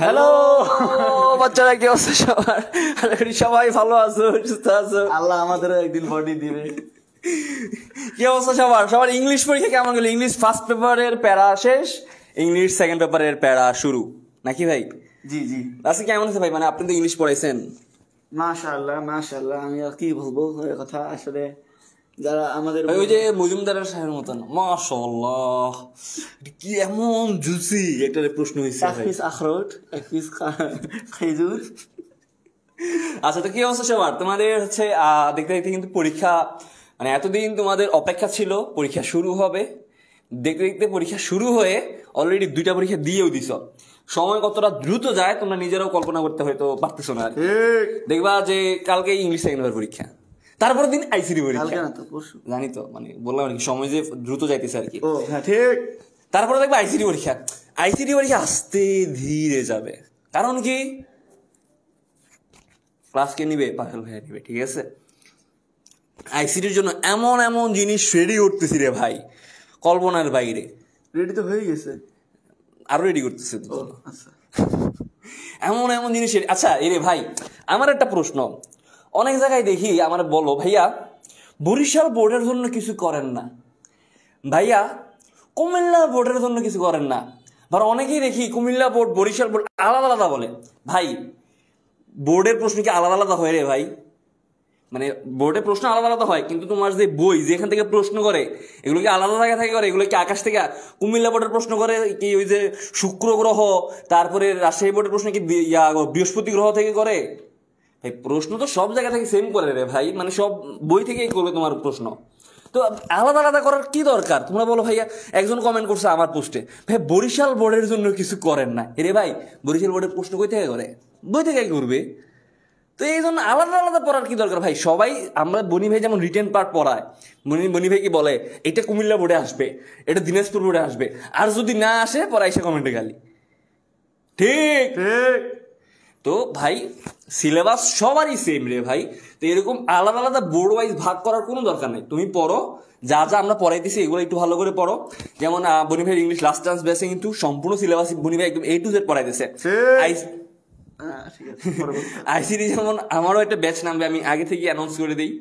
Hello বাচ্চারা, কি অবস্থা সবার? সবাই ভালো আছো, সুস্থ আছো? আল্লাহ আমাদেরও একদিন বডি দিবে। কি অবস্থা সবার? সবার ইংলিশ পরীক্ষা কেমন গেল? ইংলিশ ফার্স্ট পেপারের প্যারা শেষ, ইংলিশ সেকেন্ড পেপারের প্যারা শুরু নাকি ভাই? জি জি, আজকে কেমন আছে ভাই? মানে আপনি তো ইংলিশ পড়াইছেন। মাশাআল্লাহ মাশাআল্লাহ। আমি আর কি বলবো এই কথা, আসলে যারা আমাদের ওই যে মজুমদারের সাহেবের মতন মাশাআল্লাহ, কি এমন জুসি একটা প্রশ্ন হয়েছে এক পিস আখরোট, এক পিস খেজুর। আচ্ছা, তো কি অবস্থা সবার? তোমাদের হচ্ছে দেখতে দেখতে কিন্তু পরীক্ষা, মানে এতদিন তোমাদের অপেক্ষা ছিল পরীক্ষা শুরু হবে, দেখতে দেখতে পরীক্ষা শুরু হয়ে অলরেডি 2টা পরীক্ষা দিয়েও দিছ। সময় কতটা দ্রুত যায় তোমরা নিজেরাও কল্পনা করতে হয়তো পারতেছো না। দেখবা যে কালকে ইংলিশ সেকেন্ড পেপার পরীক্ষা, তারপর দিন আইসিডি পরীক্ষা। জানি তো, মানে বললাম আর কি, সময় যে দ্রুত যাইতেছে আর কি। হ্যাঁ ঠিক। তারপরে দেখবা আইসিডি পরীক্ষা। আইসিডি পরীক্ষা আস্তে ধীরে যাবে, কারণ কি ক্লাসকে নিবে পাগল ভাইয়া নিবে, ঠিক আছে? আইসিডির জন্য এমন এমন জিনিস রেডি করতেছি রে ভাই, কল্পনার বাইরে। রেডি তো হয়ে গেছে, আরো রেডি করতেছে তো। আচ্ছা এমন এমন জিনিস আচ্ছা এরে ভাই, আমার একটা প্রশ্ন, অনেক জায়গায় দেখি আমার বলো ভাইয়া বরিশাল বোর্ডের জন্য কিছু করেন না, ভাইয়া কুমিল্লা বোর্ডের জন্য কিছু করেন না। আবার অনেকেই দেখি কুমিল্লা বোর্ড বরিশাল বোর্ড আলাদা আলাদা বলে। ভাই বোর্ডের প্রশ্ন কি আলাদা আলাদা হয় রে ভাই? মানে বোর্ডের প্রশ্ন আলাদা আলাদা হয়, কিন্তু তোমার যে বই যেখান থেকে প্রশ্ন করে এগুলো কি আলাদা জায়গা থেকে করে? এগুলো কি আকাশ থেকে? কুমিল্লা বোর্ডের প্রশ্ন করে কি ওই যে শুক্র গ্রহ, তারপরে রাজশাহী বোর্ডের প্রশ্ন কি বৃহস্পতি গ্রহ থেকে করে? ভাই প্রশ্ন তো সব জায়গা থেকে সেম করে রে ভাই, মানে সব বই থেকেই করবে তোমার প্রশ্ন। তো আলাদা আলাদা করার কি দরকার তোমরা বলো ভাইয়া? একজন কমেন্ট করছে আমার পোস্টে, ভাই বরিশাল বোর্ডের জন্য কিছু করেন না। রে ভাই বরিশাল বোর্ডের প্রশ্ন কই থেকে করে? বই থেকে করবে। তো এই জন্য আলাদা আলাদা পড়ার কি দরকার ভাই? সবাই আমরা বনি ভাই যেমন রিটেন পার্ট পড়ায়, বনি ভাই কি বলে এটা কুমিল্লা বোর্ডে আসবে, এটা দিনাজপুর বোর্ডে আসবে, আর যদি না আসে পরে এসে কমেন্টে গালি। ঠিক ঠিক। তো ভাই সিলেবাস সবারই সেম রে ভাই, তো এরকম আলাদা আলাদা বোর্ড ওয়াইজ ভাগ করার কোনো দরকার নেই। তুমি পড়ো, যা যা আমরা পড়াইতেছি এগুলো একটু ভালো করে পড়ো। যেমন বনি ভাই ইংলিশ লাস্ট চান্স বেসে কিন্তু সম্পূর্ণ সিলেবাস বনি ভাই একদম A to Z পড়াইতেছে। আইসিডি যেমন আমারও একটা ব্যাচ নামবে, আমি আগে থেকে অ্যানাউন্স করে দিই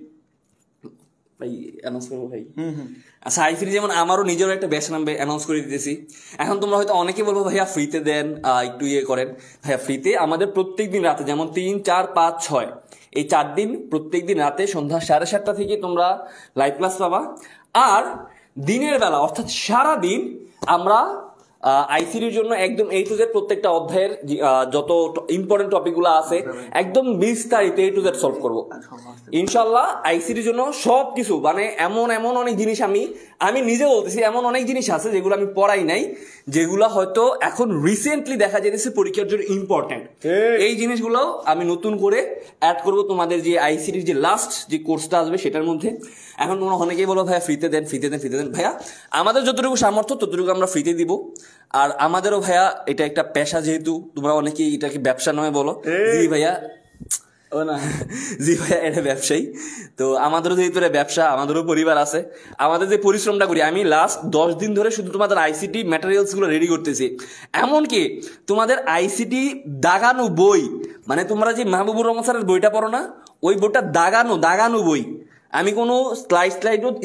ভাই, অ্যানাউন্স করবো ভাই। আচ্ছা আইসিডি যেমন আমারও নিজেরও একটা ব্যাচ নামবে, অ্যানাউন্স করে দিতেছি। এখন তোমরা হয়তো অনেকে বলবো ভাইয়া ফ্রিতে দেন, একটু ইয়ে করেন। ভাইয়া ফ্রিতে আমাদের প্রত্যেক দিন রাতে, যেমন 3, 4, 5, 6 এই 4 দিন প্রত্যেক দিন রাতে সন্ধ্যা 7:30 থেকে তোমরা লাইভ ক্লাস পাবা। আর দিনের বেলা অর্থাৎ সারা দিন আমরা আইসিডির জন্য একদম A to Z প্রত্যেকটা অধ্যায়ের যত ইম্পর্টেন্ট টপিকগুলো আছে একদম বিস্তারিত A to Z সলভ করবো ইনশাল্লাহ। আইসিডির জন্য সব কিছু, মানে এমন এমন অনেক জিনিস আমি নিজে বলতেছি, এমন অনেক জিনিস আছে যেগুলো আমি পড়াই নাই, যেগুলো হয়তো এখন রিসেন্টলি দেখা যেতেছে পরীক্ষার জন্য ইম্পর্টেন্ট। এই জিনিসগুলো আমি নতুন করে অ্যাড করবো তোমাদের যে আইসিডির যে লাস্ট যে কোর্সটা আসবে সেটার মধ্যে। এখন তোমরা অনেকেই বলো ভাইয়া ফ্রিতে দেন ফ্রিতে দেন ফ্রিতে দেন। ভাইয়া আমাদের যতটুকু সামর্থ্য ততটুকু আমরা ফ্রিতে দিব। আর আমাদেরও ভাইয়া এটা একটা পেশা, যেহেতু তোমরা অনেকেই এটাকে ব্যবসা নয় বলো। জি ভাইয়া, ও না, জি ভাইয়া এটা ব্যবসায়ী। তো আমাদেরও যেহেতু এটা ব্যবসা, আমাদেরও পরিবার আছে, আমাদের যে পরিশ্রমটা করি, আমি লাস্ট 10 দিন ধরে শুধু তোমাদের আইসিটি ম্যাটেরিয়ালস গুলো রেডি করতেছি। এমনকি তোমাদের আইসিটি দাগানো বই, মানে তোমরা যে মাহবুবুর রহমান স্যারের বইটা পড়ো না, ওই বইটা দাগানো বই, আমি কোনো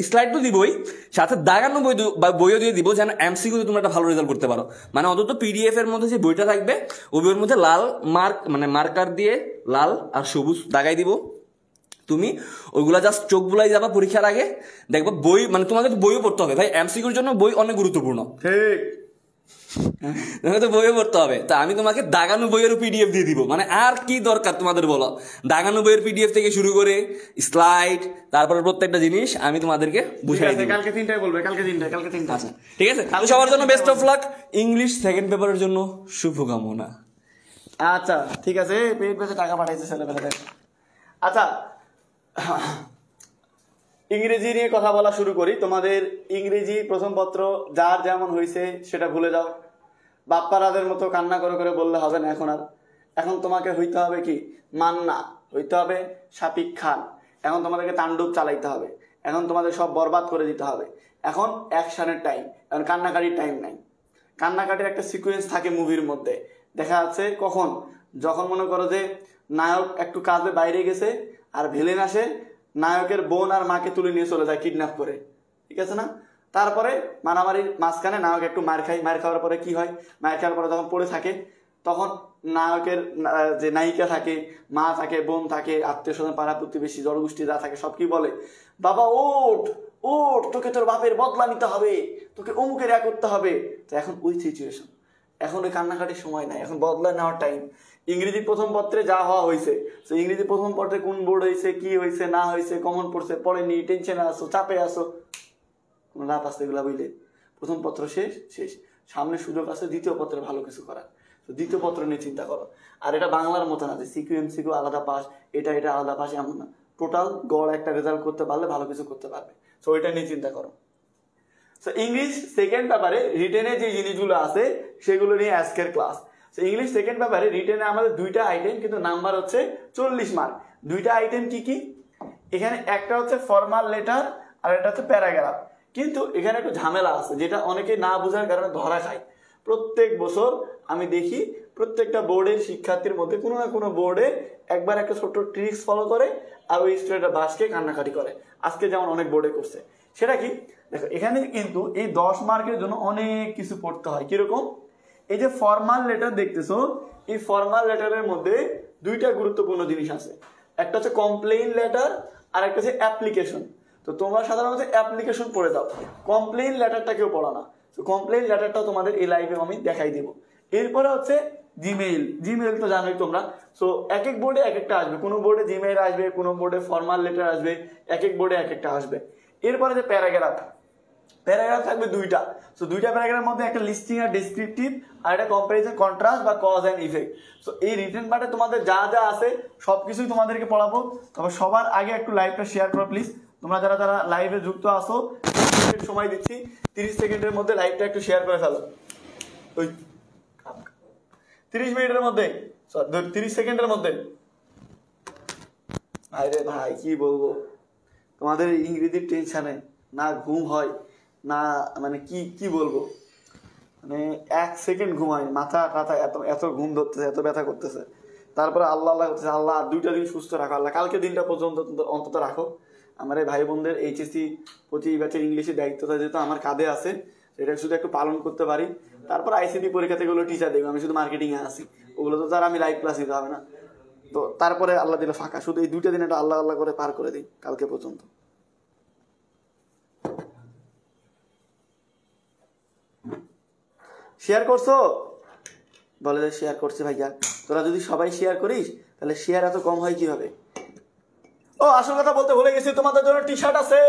স্লাইডও দিবই, সাথে দাগানো বইও দিয়ে দিব, যেন এমসিকিউতে তোমরা একটা ভালো রেজাল্ট করতে পারো। মানে অন্তত পিডিএফ এর মধ্যে যে বইটা থাকবে ওই বইয়ের মধ্যে লাল মার্কার দিয়ে লাল আর সবুজ দাগাই দিব। তুমি ওইগুলা জাস্ট চোখ বুলাই যাবা পরীক্ষার আগে, দেখবা বই, মানে তোমাদের বইও পড়তে হবে ভাই, এমসিকিউর জন্য বই অনেক গুরুত্বপূর্ণ। ঠিক, তোমাকে তো বইও পড়তে হবে। তা আমি তোমাকে দাগানো বইয়ের পিডিএফ দিয়ে দিব, মানে আর কি দরকার তোমাদের বলো? দাগানো বইয়ের পিডিএফ থেকে শুরু করে স্লাইড, তারপরে প্রত্যেকটা জিনিস আমি তোমাদেরকে বুঝাই দিব। কালকে 3টায় বলবে, কালকে 3টা। আচ্ছা ঠিক আছে, তাহলে সবার জন্য best of luck. English second পেপারের জন্য শুভকামনা। আচ্ছা ঠিক আছে, পেট পেতে টাকা পাঠাইছে ছেলেবেলাতে। আচ্ছা ইংরেজি নিয়ে কথা বলা শুরু করি। তোমাদের ইংরেজি প্রথম পত্র যার যেমন হয়েছে সেটা ভুলে যাও। বাপ্পারাদের মতো কান্না করে করে বললে হবে না। এখন তোমাকে হইতে হবে কি, মান্না হইতে হবে শাফিক খান। এখন তোমাদেরকে তাণ্ডব চালাইতে হবে, এখন তোমাদের সব বরবাদ করে দিতে হবে। এখন অ্যাকশনের টাইম, এখন কান্নাকাটির টাইম নাই। কান্নাকাটির একটা সিকুয়েন্স থাকে মুভির মধ্যে, দেখা যাচ্ছে কখন, যখন মনে করো যে নায়ক একটু কাজে বাইরে গেছে আর ভিলেন আসে নায়কের বোন আর মাকে তুলে নিয়ে চলে যায় কিডন্যাপ করে, ঠিক আছে না? তারপরে মারামারির মাঝখানে নায়ক একটু মার খায়, মার খাওয়ার পরে কি হয়, মার খাওয়ার পরে যখন পড়ে থাকে তখন নায়কের যে নায়িকা থাকে, মা থাকে, বোন থাকে, আত্মীয় স্বজন, পাড়া প্রতিবেশী, জনগোষ্ঠী যা থাকে সব কি বলে, বাবা ওঠ ওঠ, তোকে তোর বাপের বদলা নিতে হবে, তোকে অমুকের করতে হবে। তো এখন ওই সিচুয়েশন, এখন ওই কান্নাকাটির সময় নাই, এখন বদলা নেওয়ার টাইম। ইংরেজি প্রথম পত্রে যা হওয়া হয়েছে, তো ইংরেজি প্রথম পত্রে কোন বোর্ড হয়েছে, কি হয়েছে না হয়েছে, কমন পড়ছে পড়েনি, টেনশনে আসো, চাপে আসো, কোনো লাভ আসতে এগুলা বুঝলে? প্রথম পত্র শেষ শেষ, সামনে সুযোগ আছে দ্বিতীয় পত্রে ভালো কিছু করার, তো দ্বিতীয় পত্র নিয়ে চিন্তা করো। আর এটা বাংলার মতো না যে সিকিউ এমসিকিউ আলাদা পাস, এটা আলাদা পাস, এমন না, টোটাল গড় একটা রেজাল্ট করতে পারলে ভালো কিছু করতে পারবে। তো ওইটা নিয়ে চিন্তা করো। সো ইংলিশ সেকেন্ড পেপারে রিটেনে যে জিনিসগুলো আছে সেগুলো নিয়ে আজকের ক্লাস। সো ইংলিশ সেকেন্ড পেপারে রিটেনে আমাদের দুইটা আইটেম, কিন্তু নাম্বার হচ্ছে 40 মার্ক। দুইটা আইটেম কি কি? এখানে একটা হচ্ছে ফর্মাল লেটার আর একটা হচ্ছে প্যারাগ্রাফ। কিন্তু এখানে একটু ঝামেলা আছে যেটা অনেকে না বোঝার কারণে ধরা খায়। প্রত্যেক বছর আমি দেখি প্রত্যেকটা বোর্ডের শিক্ষার্থীর মধ্যে কোনো না কোনো বোর্ডে একবার একটা ছোট্ট ট্রিক্স ফলো করে আর ওই স্টুডেন্টটা বাসকে কান্নাকাটি করে। আজকে যেমন অনেক বোর্ডে করছে, সেটা কি দেখো, এখানে কিন্তু এই 10 মার্কের জন্য অনেক কিছু পড়তে হয়। কিরকম? এই যে ফর্মাল লেটার দেখতেছো, এই ফর্মাল লেটারের মধ্যে দুইটা গুরুত্বপূর্ণ জিনিস আছে। একটা হচ্ছে কমপ্লেইন লেটার আর একটা হচ্ছে অ্যাপ্লিকেশন। তো তোমরা সাধারণত অ্যাপ্লিকেশন পড়ে দাও, কমপ্লেইন লেটারটা কেউ পড়ো না। তো কমপ্লেইন লেটারটা তোমাদের এই লাইভে আমি দেখাই দিব। এরপরে হচ্ছে জিমেইল। জিমেইল তো জানোই তোমরা। সো এক এক বোর্ডে এক একটা আসবে, কোনো বোর্ডে জিমেইল আসবে, কোনো বোর্ডে ফর্মাল লেটার আসবে, এক এক বোর্ডে এক একটা আসবে। এরপরে যে প্যারাগ্রাফ, প্যারাগ্রাফ থাকবে দুইটা। সো দুইটা প্যারাগ্রাফের মধ্যে একটা লিস্টিং আর ডেসক্রিপটিভ আর একটা কম্পারিজন কন্ট্রাস্ট বা কজ এন্ড ইফেক্ট। সো এই রিটেন পার্টে তোমাদের যা যা আছে সবকিছুই তোমাদেরকে পড়াবো। তবে সবার আগে একটু লাইভটা শেয়ার করো প্লিজ। তোমরা যারা যারা লাইভে যুক্ত আসো, 30 সেকেন্ড সময় দিচ্ছি, 30 সেকেন্ডের মধ্যে লাইভটা একটু শেয়ার করে ফেলো। ওই 30 মিনিটের মধ্যে, 30 সেকেন্ডের মধ্যে। আরে ভাই কি বলবো, তোমাদের ইংরেজির টেনশনে না ঘুম হয় না, মানে কি বলবো, মানে 1 সেকেন্ড ঘুমাই, মাথা টাথা এত এত ঘুম ধরতেছে, এত ব্যথা করতেছে। তারপরে আল্লাহ আল্লাহ করতেছে, আল্লাহ আর 2টা দিন সুস্থ রাখো, আল্লাহ কালকে দিনটা পর্যন্ত অন্তত রাখো। আমার এই ভাই বোনদের এইচএসসি 25 ব্যাচের ইংলিশের দায়িত্বটা যেহেতু আমার কাঁধে আছে, এটা শুধু একটু পালন করতে পারি। তারপর আইসিটি পরীক্ষা থেকে টিচার দেখবো, আমি শুধু মার্কেটিংয়ে আসি, ওগুলো তো তার আমি লাইভ ক্লাস দিতে হবে না। তো তারপরে আল্লাহ দিলে ফাঁকা, শুধু এই 2টা দিন একটা আল্লাহ আল্লাহ করে পার করে দিই কালকে পর্যন্ত। শেয়ার করছো? বলে যে শেয়ার করছে ভাইয়া। তোরা যদি সবাই শেয়ার করিস তাহলে শেয়ার এত কম হয় কিভাবে? ও আসল কথা বলতে ভুলে গেছি, তোমাদের জন্য টি শার্ট আছে,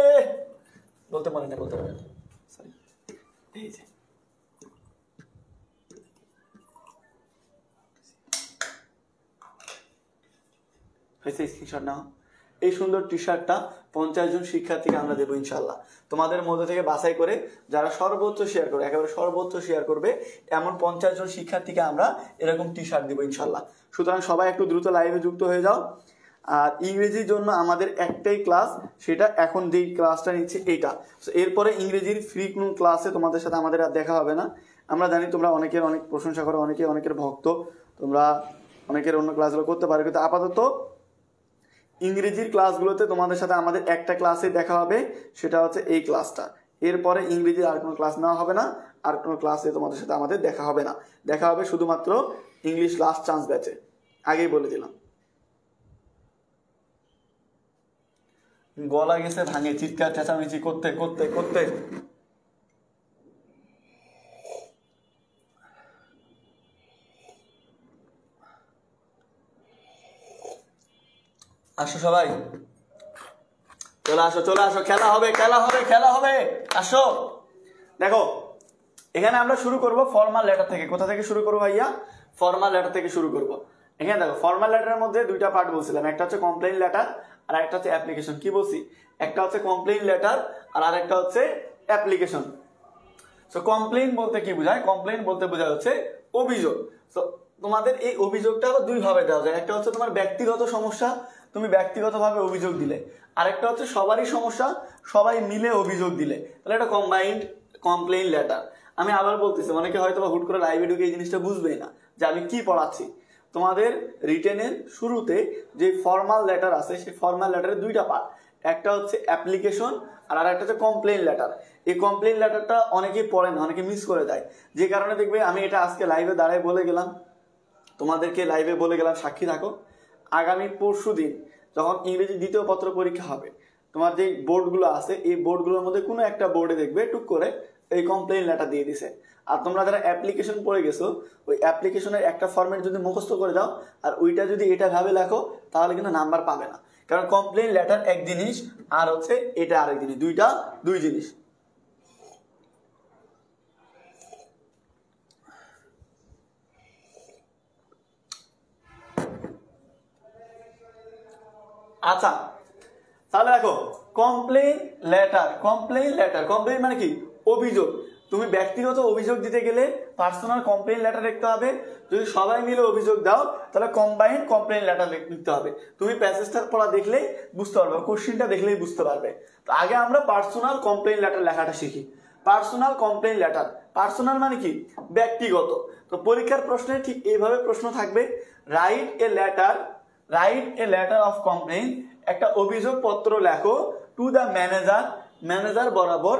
বলতে মনে নেই, বলতে পারে সরি, এই যে হয়েছে, স্ক্রিনশট নাও। এই সুন্দর টি শার্টটা 50 জন শিক্ষার্থীকে আমরা দেবো ইনশাল্লাহ। তোমাদের মধ্যে থেকে বাছাই করে যারা সর্বোচ্চ শেয়ার করবে, একেবারে সর্বোচ্চ শেয়ার করবে এমন 50 জন শিক্ষার্থীকে আমরা এরকম টি শার্ট দেবো ইনশাল্লাহ। সুতরাং সবাই একটু দ্রুত লাইভে যুক্ত হয়ে যাও। আর ইংরেজির জন্য আমাদের একটাই ক্লাস, সেটা এখন যেই ক্লাসটা নিচ্ছে এইটা। এরপরে ইংরেজির ফ্রি কোনো ক্লাসে তোমাদের সাথে আমাদের আর দেখা হবে না। আমরা জানি তোমরা অনেকের অনেক প্রশংসা করো, অনেকের ভক্ত, তোমরা অনেকের অন্য ক্লাসগুলো করতে পারো, কিন্তু আপাতত ইংরেজির ক্লাসগুলোতে তোমাদের সাথে আমাদের একটা ক্লাসে দেখা হবে, সেটা হচ্ছে এই ক্লাসটা। এরপরে ইংরেজির আর কোনো ক্লাস নেওয়া হবে না, আর কোনো ক্লাসে তোমাদের সাথে আমাদের দেখা হবে না। দেখা হবে শুধুমাত্র ইংলিশ লাস্ট চান্স ব্যাচে, আগেই বলে দিলাম। গলা গেছে ভাঙে, চিৎকার চেঁচামেচি করতে করতে করতে। আসো সবাই, চলে আসো চলে আসো, খেলা হবে খেলা হবে খেলা হবে, আসো। দেখো এখানে আমরা শুরু করব ফর্মাল লেটার থেকে। কোথা থেকে শুরু করবো ভাইয়া? ফর্মাল লেটার থেকে শুরু করব। এখানে দেখো ফর্মাল লেটারের মধ্যে দুইটা পার্ট বলছিলাম, একটা হচ্ছে কমপ্লেইন লেটার আর একটা হচ্ছে অ্যাপ্লিকেশন। কি বলছি? একটা হচ্ছে কমপ্লেইন লেটার আর আরেকটা হচ্ছে অ্যাপ্লিকেশন। সো কমপ্লেইন বলতে কি বোঝায়? কমপ্লেইন বলতে বোঝায় হচ্ছে অভিযোগ। সো তোমাদের এই অভিযোগটা আবার দুই ভাবে দেওয়া যায়। একটা হচ্ছে তোমার ব্যক্তিগত সমস্যা, তুমি ব্যক্তিগতভাবে অভিযোগ দিলে, আরেকটা হচ্ছে সবারই সমস্যা, সবাই মিলে অভিযোগ দিলে, তাহলে এটা কম্বাইন্ড কমপ্লেইন লেটার। আমি আবার বলতেছি, অনেকে হয়তো বা হুট করে লাইভে ঢুকে এই জিনিসটা বুঝবেই না যে আমি কি পড়াচ্ছি। তোমাদের রিটেনের শুরুতে যে ফর্মাল লেটার আছে, সেই ফর্মাল লেটারের দুইটা পার্ট, একটা হচ্ছে অ্যাপ্লিকেশন আর একটা হচ্ছে কমপ্লেইন লেটার। এই কমপ্লেইন লেটারটা অনেকেই পড়ে না, অনেকে মিস করে দেয়, যে কারণে দেখবে আমি এটা আজকে লাইভে দাঁড়ায় বলে গেলাম, তোমাদেরকে লাইভে বলে গেলাম, সাক্ষী থাকো। আগামী পরশু দিন যখন ইংরেজি দ্বিতীয় পত্র পরীক্ষা হবে, তোমার যে বোর্ডগুলো আছে এই বোর্ডগুলোর মধ্যে কোনো একটা বোর্ডে দেখবে টুক করে এই কমপ্লেইন লেটার দিয়ে দিছে। আর তোমরা যারা অ্যাপ্লিকেশন পড়ে গেছো, ওই অ্যাপ্লিকেশনের একটা ফরম্যাট যদি মুখস্থ করে দাও আর ওইটা যদি এটা ভাবে লেখো, তাহলে কিন্তু নাম্বার পাবে না। কারণ কমপ্লেইন লেটার এক জিনিস আর হচ্ছে এটা আরেক জিনিস, দুইটা দুই জিনিস। আচ্ছা তাহলে দেখো, complain letter, complain letter, complain মানে কি? অভিযোগ। তুমি ব্যক্তিগত অভিযোগ দিতে গেলে পার্সোনাল কমপ্লেইন লেটার লিখতে হবে। যদি সবাই মিলে অভিযোগ দাও তাহলে কম্বাইন্ড কমপ্লেইন লেটার লিখতে হবে। তুমি প্যাসেজটা পড়া দেখলেই বুঝতে পারবে, কোশ্চেনটা দেখলেই বুঝতে পারবে। তো আগে আমরা পার্সোনাল কমপ্লেইন লেটার লেখাটা শিখি। পার্সোনাল কমপ্লেইন লেটার, পার্সোনাল মানে কি? ব্যক্তিগত। তো পরীক্ষার প্রশ্নে ঠিক এইভাবে প্রশ্ন থাকবে, write a letter, write a letter of complain, একটা অভিযোগ পত্র লেখো টু দ্য ম্যানেজার, ম্যানেজার বরাবর,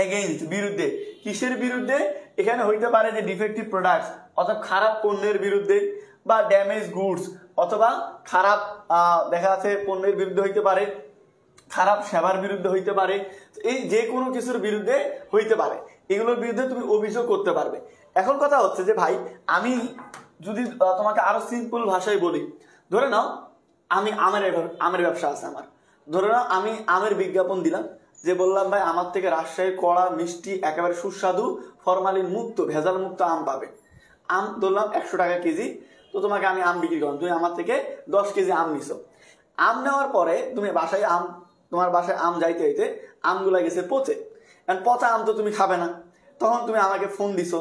এগেইনস্ট বিরুদ্ধে। কিসের বিরুদ্ধে? এখানে হইতে পারে যে ডিফেক্টিভ প্রোডাক্টস অথবা খারাপ পণ্যের বিরুদ্ধে, বা ড্যামেজ গুডস অথবা খারাপ দেখা যাচ্ছে পণ্যের বিরুদ্ধে হইতে পারে, খারাপ সেবার বিরুদ্ধে হইতে পারে, এই যে কোনো কিছুর বিরুদ্ধে হইতে পারে, এগুলোর বিরুদ্ধে তুমি অভিযোগ করতে পারবে। এখন কথা হচ্ছে যে ভাই, আমি যদি তোমাকে আরো সিম্পল ভাষায় বলি, ধরে নাও আমি আমের ব্যবসা আছে আমার, ধরে নাও আমি আমের বিজ্ঞাপন দিলাম, যে বললাম ভাই আমার থেকে রাজশাহীর কড়া মিষ্টি একেবারে সুস্বাদু ফরমালিন মুক্ত ভেজাল মুক্ত আম পাবে। আম ধরলাম 100 টাকা কেজি, তো তোমাকে আমি আম বিক্রি করলাম, তুমি আমার থেকে 10 কেজি আম নিছো। আম নেওয়ার পরে তুমি বাসায় তোমার বাসায় আম যাইতে যাইতে আমগুলা গেছে পচে, কারণ পচা আম তো তুমি খাবে না। তখন তুমি আমাকে ফোন দিছো,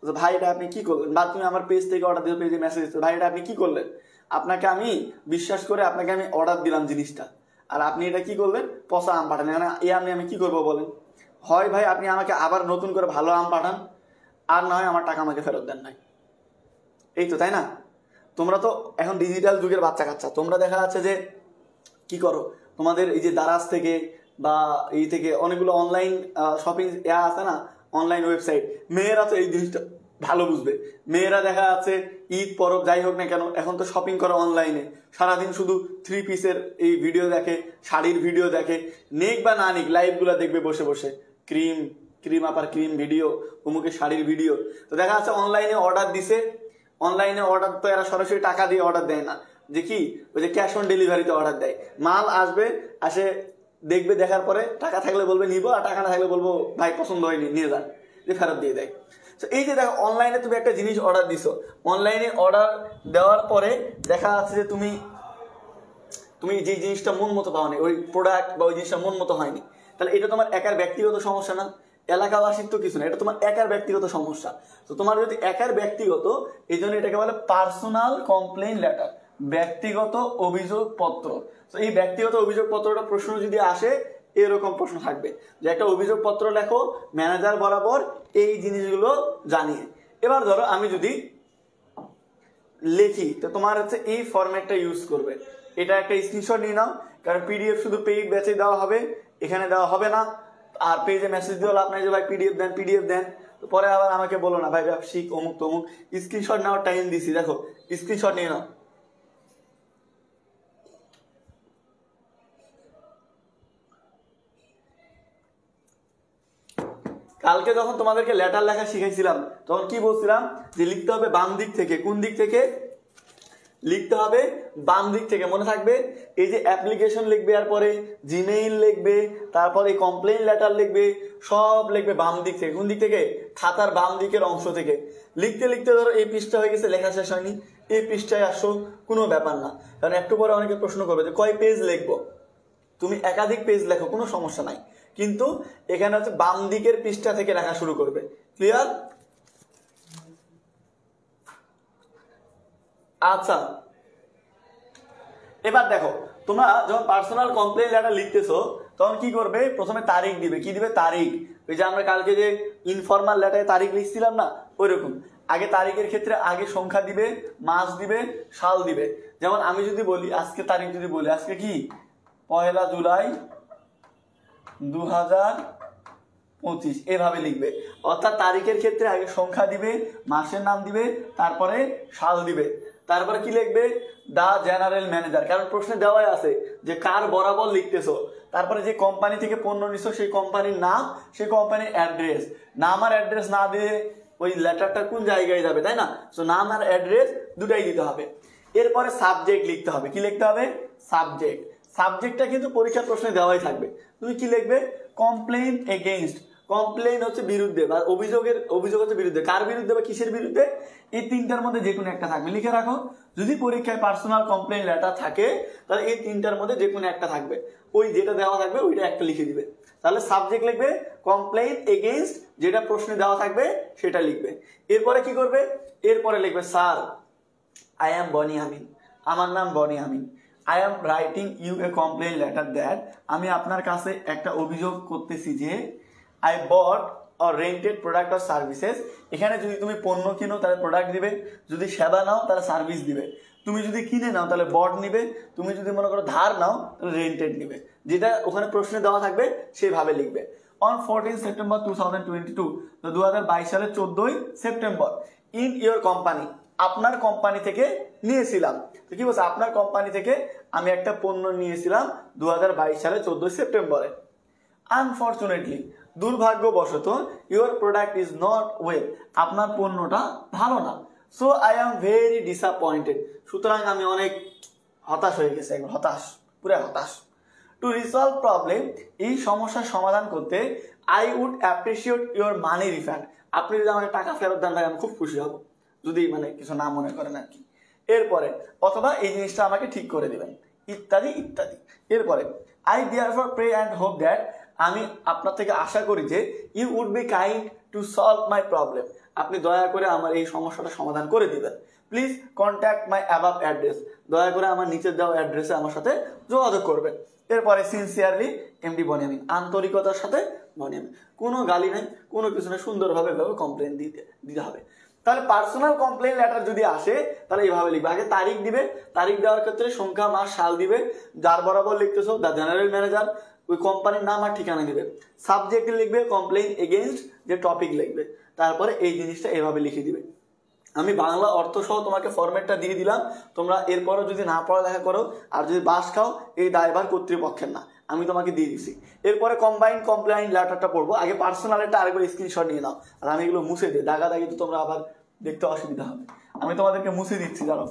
ভাই এটা আপনি কি করলেন, বা তুমি আমার পেজ থেকে অর্ডার দিতে, পেজে মেসেজ দিচ্ছ, ভাই এটা আপনি কি করলেন, আপনাকে আমি বিশ্বাস করে আপনাকে আমি অর্ডার দিলাম জিনিসটা, আর আপনি এটা কি করলেন, পচা আম পাঠান, মানে এই আম নিয়ে আমি কি করবো বলেন? হয় ভাই আপনি আমাকে আবার নতুন করে ভালো আম পাঠান, আর না হয় আমার টাকা আমাকে ফেরত দেন নাই। এই তো, তাই না? তোমরা তো এখন ডিজিটাল যুগের বাচ্চা কাচ্চা, তোমরা দেখা যাচ্ছে যে কি করো, তোমাদের এই যে দারাজ থেকে বা এই থেকে অনেকগুলো অনলাইন শপিং আছে না, অনলাইন ওয়েবসাইট, মেয়েরা তো এই জিনিসটা ভালো বুঝবে। মেয়েরা দেখা যাচ্ছে ঈদ পরব যাই হোক না কেন, এখন তো শপিং করে অনলাইনে, সারাদিন শুধু 3 পিসের এই ভিডিও দেখে, শাড়ির ভিডিও দেখে, নেক বা না নেক লাইভগুলো দেখবে বসে বসে, ক্রিম আপার ক্রিম ভিডিও, অমুকের শাড়ির ভিডিও। তো দেখা যাচ্ছে অনলাইনে অর্ডার দিছে, অনলাইনে অর্ডার তো এরা সরাসরি টাকা দিয়ে অর্ডার দেয় না, যে কি ওই যে ক্যাশ অন ডেলিভারিতে অর্ডার দেয়। মাল আসবে, আসে দেখবে, দেখার পরে টাকা থাকলে বলবে নিবো, আর টাকা না থাকলে বলবো ভাই পছন্দ হয়নি নিয়ে যান, যে ফেরত দিয়ে দেয়। তো এই যে দেখো, অনলাইনে তুমি একটা জিনিস অর্ডার দিছো, অনলাইনে অর্ডার দেওয়ার পরে দেখা যাচ্ছে যে তুমি যে জিনিসটা মন মতো পাওনি, ওই প্রোডাক্ট বা ওই জিনিসটা মন মতো হয়নি, তাহলে এটা তোমার একার ব্যক্তিগত সমস্যা না, এলাকাবাসীর তো কিছু না, এটা তোমার একার ব্যক্তিগত সমস্যা। তো তোমার যদি একার ব্যক্তিগত, এই জন্য এটাকে বলে পার্সোনাল কমপ্লেইন লেটার, ব্যক্তিগত অভিযোগ পত্র। তো এই ব্যক্তিগত অভিযোগ পত্রটা প্রশ্ন যদি আসে, এরকম প্রশ্ন থাকবে যে একটা অভিযোগ পত্র লেখো ম্যানেজার বরাবর এই জিনিসগুলো জানিয়ে। এবার ধরো আমি যদি লেখি, তো তোমার হচ্ছে এই ফরম্যাটটা ইউজ করবে, এটা একটা স্ক্রিনশট নিয়ে নাও, কারণ পিডিএফ শুধু পেইড ব্যাচে দেওয়া হবে, এখানে দেওয়া হবে না। আর পেজে মেসেজ দিও আপনার যে ভাই পিডিএফ দেন, তো পরে আবার আমাকে বলো না ভাই ব্যবসায়িক অমুক তমুক, স্ক্রিনশট নেওয়ার টাইম দিছি, দেখো স্ক্রিনশট নিয়ে নাও। কালকে যখন তোমাদেরকে লেটার লেখা শিখাইছিলাম তখন কি বলছিলাম, যে লিখতে হবে বাম দিক থেকে। কোন দিক থেকে লিখতে হবে? বাম দিক থেকে। মনে থাকবে, এই যে অ্যাপ্লিকেশন লিখবে, আর পরে জিমেইল লিখবে, তারপরে কমপ্লেইন লেটার লিখবে, সব লিখবে বাম দিক থেকে। কোন দিক থেকে? খাতার বাম দিকের অংশ থেকে। লিখতে লিখতে ধরো এই পৃষ্ঠা হয়ে গেছে, লেখা শেষ হয়নি, এই পৃষ্ঠায় আসো, কোনো ব্যাপার না, কারণ একটু পরে অনেকে প্রশ্ন করবে যে কয় পেজ লিখবো। তুমি একাধিক পেজ লেখো, কোনো সমস্যা নাই, কিন্তু এখানে হচ্ছে বাম দিকের পৃষ্ঠা থেকে লেখা শুরু করবে। ক্লিয়ার? আচ্ছা, এবার দেখো তোমরা যখন পার্সোনাল কমপ্লেইন লেটার লিখতেছো, তখন কি করবে, প্রথমে তারিখ দিবে। কি দিবে? তারিখ। ওই যে আমরা কালকে যে ইনফর্মাল লেটারে তারিখ লিখছিলাম না, ওইরকম আগে তারিখের ক্ষেত্রে আগে সংখ্যা দিবে, মাস দিবে, সাল দিবে। যেমন আমি যদি বলি আজকে তারিখ, যদি বলি আজকে কি 1 জুলাই 2025, এভাবে লিখবে। অর্থাৎ তারিখের ক্ষেত্রে আগে সংখ্যা দিবে, মাসের নাম দিবে, তারপরে সাল দিবে, তারপরে কি লিখবে? দা জেনারেল ম্যানেজার, কারণ প্রশ্নে দেওয়াই আছে যে কার বরাবর লিখতেছো। তারপরে যে কোম্পানি থেকে পণ্য নিছো সেই কোম্পানির নাম, সেই কোম্পানির অ্যাড্রেস। নাম আর অ্যাড্রেস না দিয়ে ওই লেটারটা কোন জায়গায় যাবে, তাই না? সো নাম আর অ্যাড্রেস দুটাই দিতে হবে। এরপরে সাবজেক্ট লিখতে হবে। কি লিখতে হবে? সাবজেক্ট। সাবজেক্টটা কিন্তু পরীক্ষার প্রশ্নে দেওয়াই থাকবে। তুমি কি লিখবে? Complain against. কমপ্লেইন হচ্ছে বিরুদ্ধে, বা অভিযোগ হচ্ছে বিরুদ্ধে। কার বিরুদ্ধে বা কিসের বিরুদ্ধে? এই তিনটার মধ্যে যে কোনো একটা থাকবে, লিখে রাখো। যদি পরীক্ষায় পার্সোনাল কমপ্লেইন লেটার থাকে তাহলে এই তিনটার মধ্যে যে কোনো একটা থাকবে, ওই যেটা দেওয়া থাকবে ওইটা একটা লিখে দিবে। তাহলে সাবজেক্ট লিখবে কমপ্লেইন এগেইনস্ট, যেটা প্রশ্নে দেওয়া থাকবে সেটা লিখবে। এরপরে কি করবে? এরপরে লিখবে sir, I am Boni Amin, আমার নাম Boni Amin. I am writing you a complain letter that, আমি আপনার কাছে একটা অভিযোগ করতেছি যে I bought or rented product or services. এখানে যদি তুমি পণ্য কিনো তাহলে প্রোডাক্ট দিবে, যদি সেবা নাও তাহলে সার্ভিস দিবে। তুমি যদি কিনে নাও তাহলে বট নিবে, তুমি যদি মনে করো ধার নাও তাহলে রেন্টেড নিবে। যেটা ওখানে প্রশ্নে দেওয়া থাকবে সেভাবে লিখবে। অন 14 সেপ্টেম্বর 2022, 2022 সালের 14 সেপ্টেম্বর, ইন ইয়োর কোম্পানি, আপনার কোম্পানি থেকে নিয়েছিলাম। তো কি বলছে? আপনার কোম্পানি থেকে আমি একটা পণ্য নিয়েছিলাম 2022 সালের 14 সেপ্টেম্বরে। আনফরচুনেটলি, দুর্ভাগ্যবশত, your product is not well, আপনার পণ্যটা ভালো না। So I am very disappointed, সুতরাং আমি অনেক হতাশ হয়ে গেছি, একবার হতাশ, পুরো হতাশ। টু রিসলভ প্রবলেম, এই সমস্যার সমাধান করতে, I would appreciate your money refund, আপনি যদি আমাকে টাকা ফেরত দেন ভাই আমি খুব খুশি হব, যদি মানে কিছু না মনে করেন আর কি। এরপরে অথবা এই জিনিসটা আমাকে ঠিক করে দিবেন, ইত্যাদি ইত্যাদি। এরপরে I therefore pray and hope that, আমি আপনার থেকে আশা করি যে you would be kind to solve my problem, আপনি দয়া করে আমার এই সমস্যাটা সমাধান করে দিবেন। Please contact my above address, দয়া করে আমার নিচের দেওয়া অ্যাড্রেসে আমার সাথে যোগাযোগ করবেন। এরপরে সিনসিয়ারলি এমডি বনি আমিন, আন্তরিকতার সাথে বনি আমিন, কোনো গালি নাই, কোনো কিছু না, সুন্দরভাবে কমপ্লেন দিতে হবে। তাহলে পার্সোনাল কমপ্লেইন লেটার যদি আসে তাহলে এইভাবে লিখবে। আগে তারিখ দিবে, তারিখ দেওয়ার ক্ষেত্রে সংখ্যা, মাস, সাল দিবে, যার বরাবর লিখতেছো দ্য জেনারেল ম্যানেজার, ওই কোম্পানির নাম আর ঠিকানা দিবে। সাবজেক্ট লিখবে কমপ্লেইন এগেইনস্ট, যে টপিক লিখবে, তারপরে এই জিনিসটা এভাবে লিখে দিবে। আমি বাংলা অর্থ সহ তোমাকে ফরম্যাটটা দিয়ে দিলাম, তোমরা এরপরও যদি না পড়ালেখা করো আর যদি বাস খাও এই দায়ভার কর্তৃপক্ষের না, আমি তোমাকে দিয়ে দিছি। এরপরে কম্বাইন্ড কমপ্লেইন লেটারটা পড়বো। আগে পার্সোনালটা আরেকবার স্ক্রিনশট নিয়ে নাও, আর আমি এগুলো মুছে দিই, দাগি তো তোমরা আবার দেখতে অসুবিধা হবে, আমি তোমাদেরকে মুছে দিচ্ছি, জানো।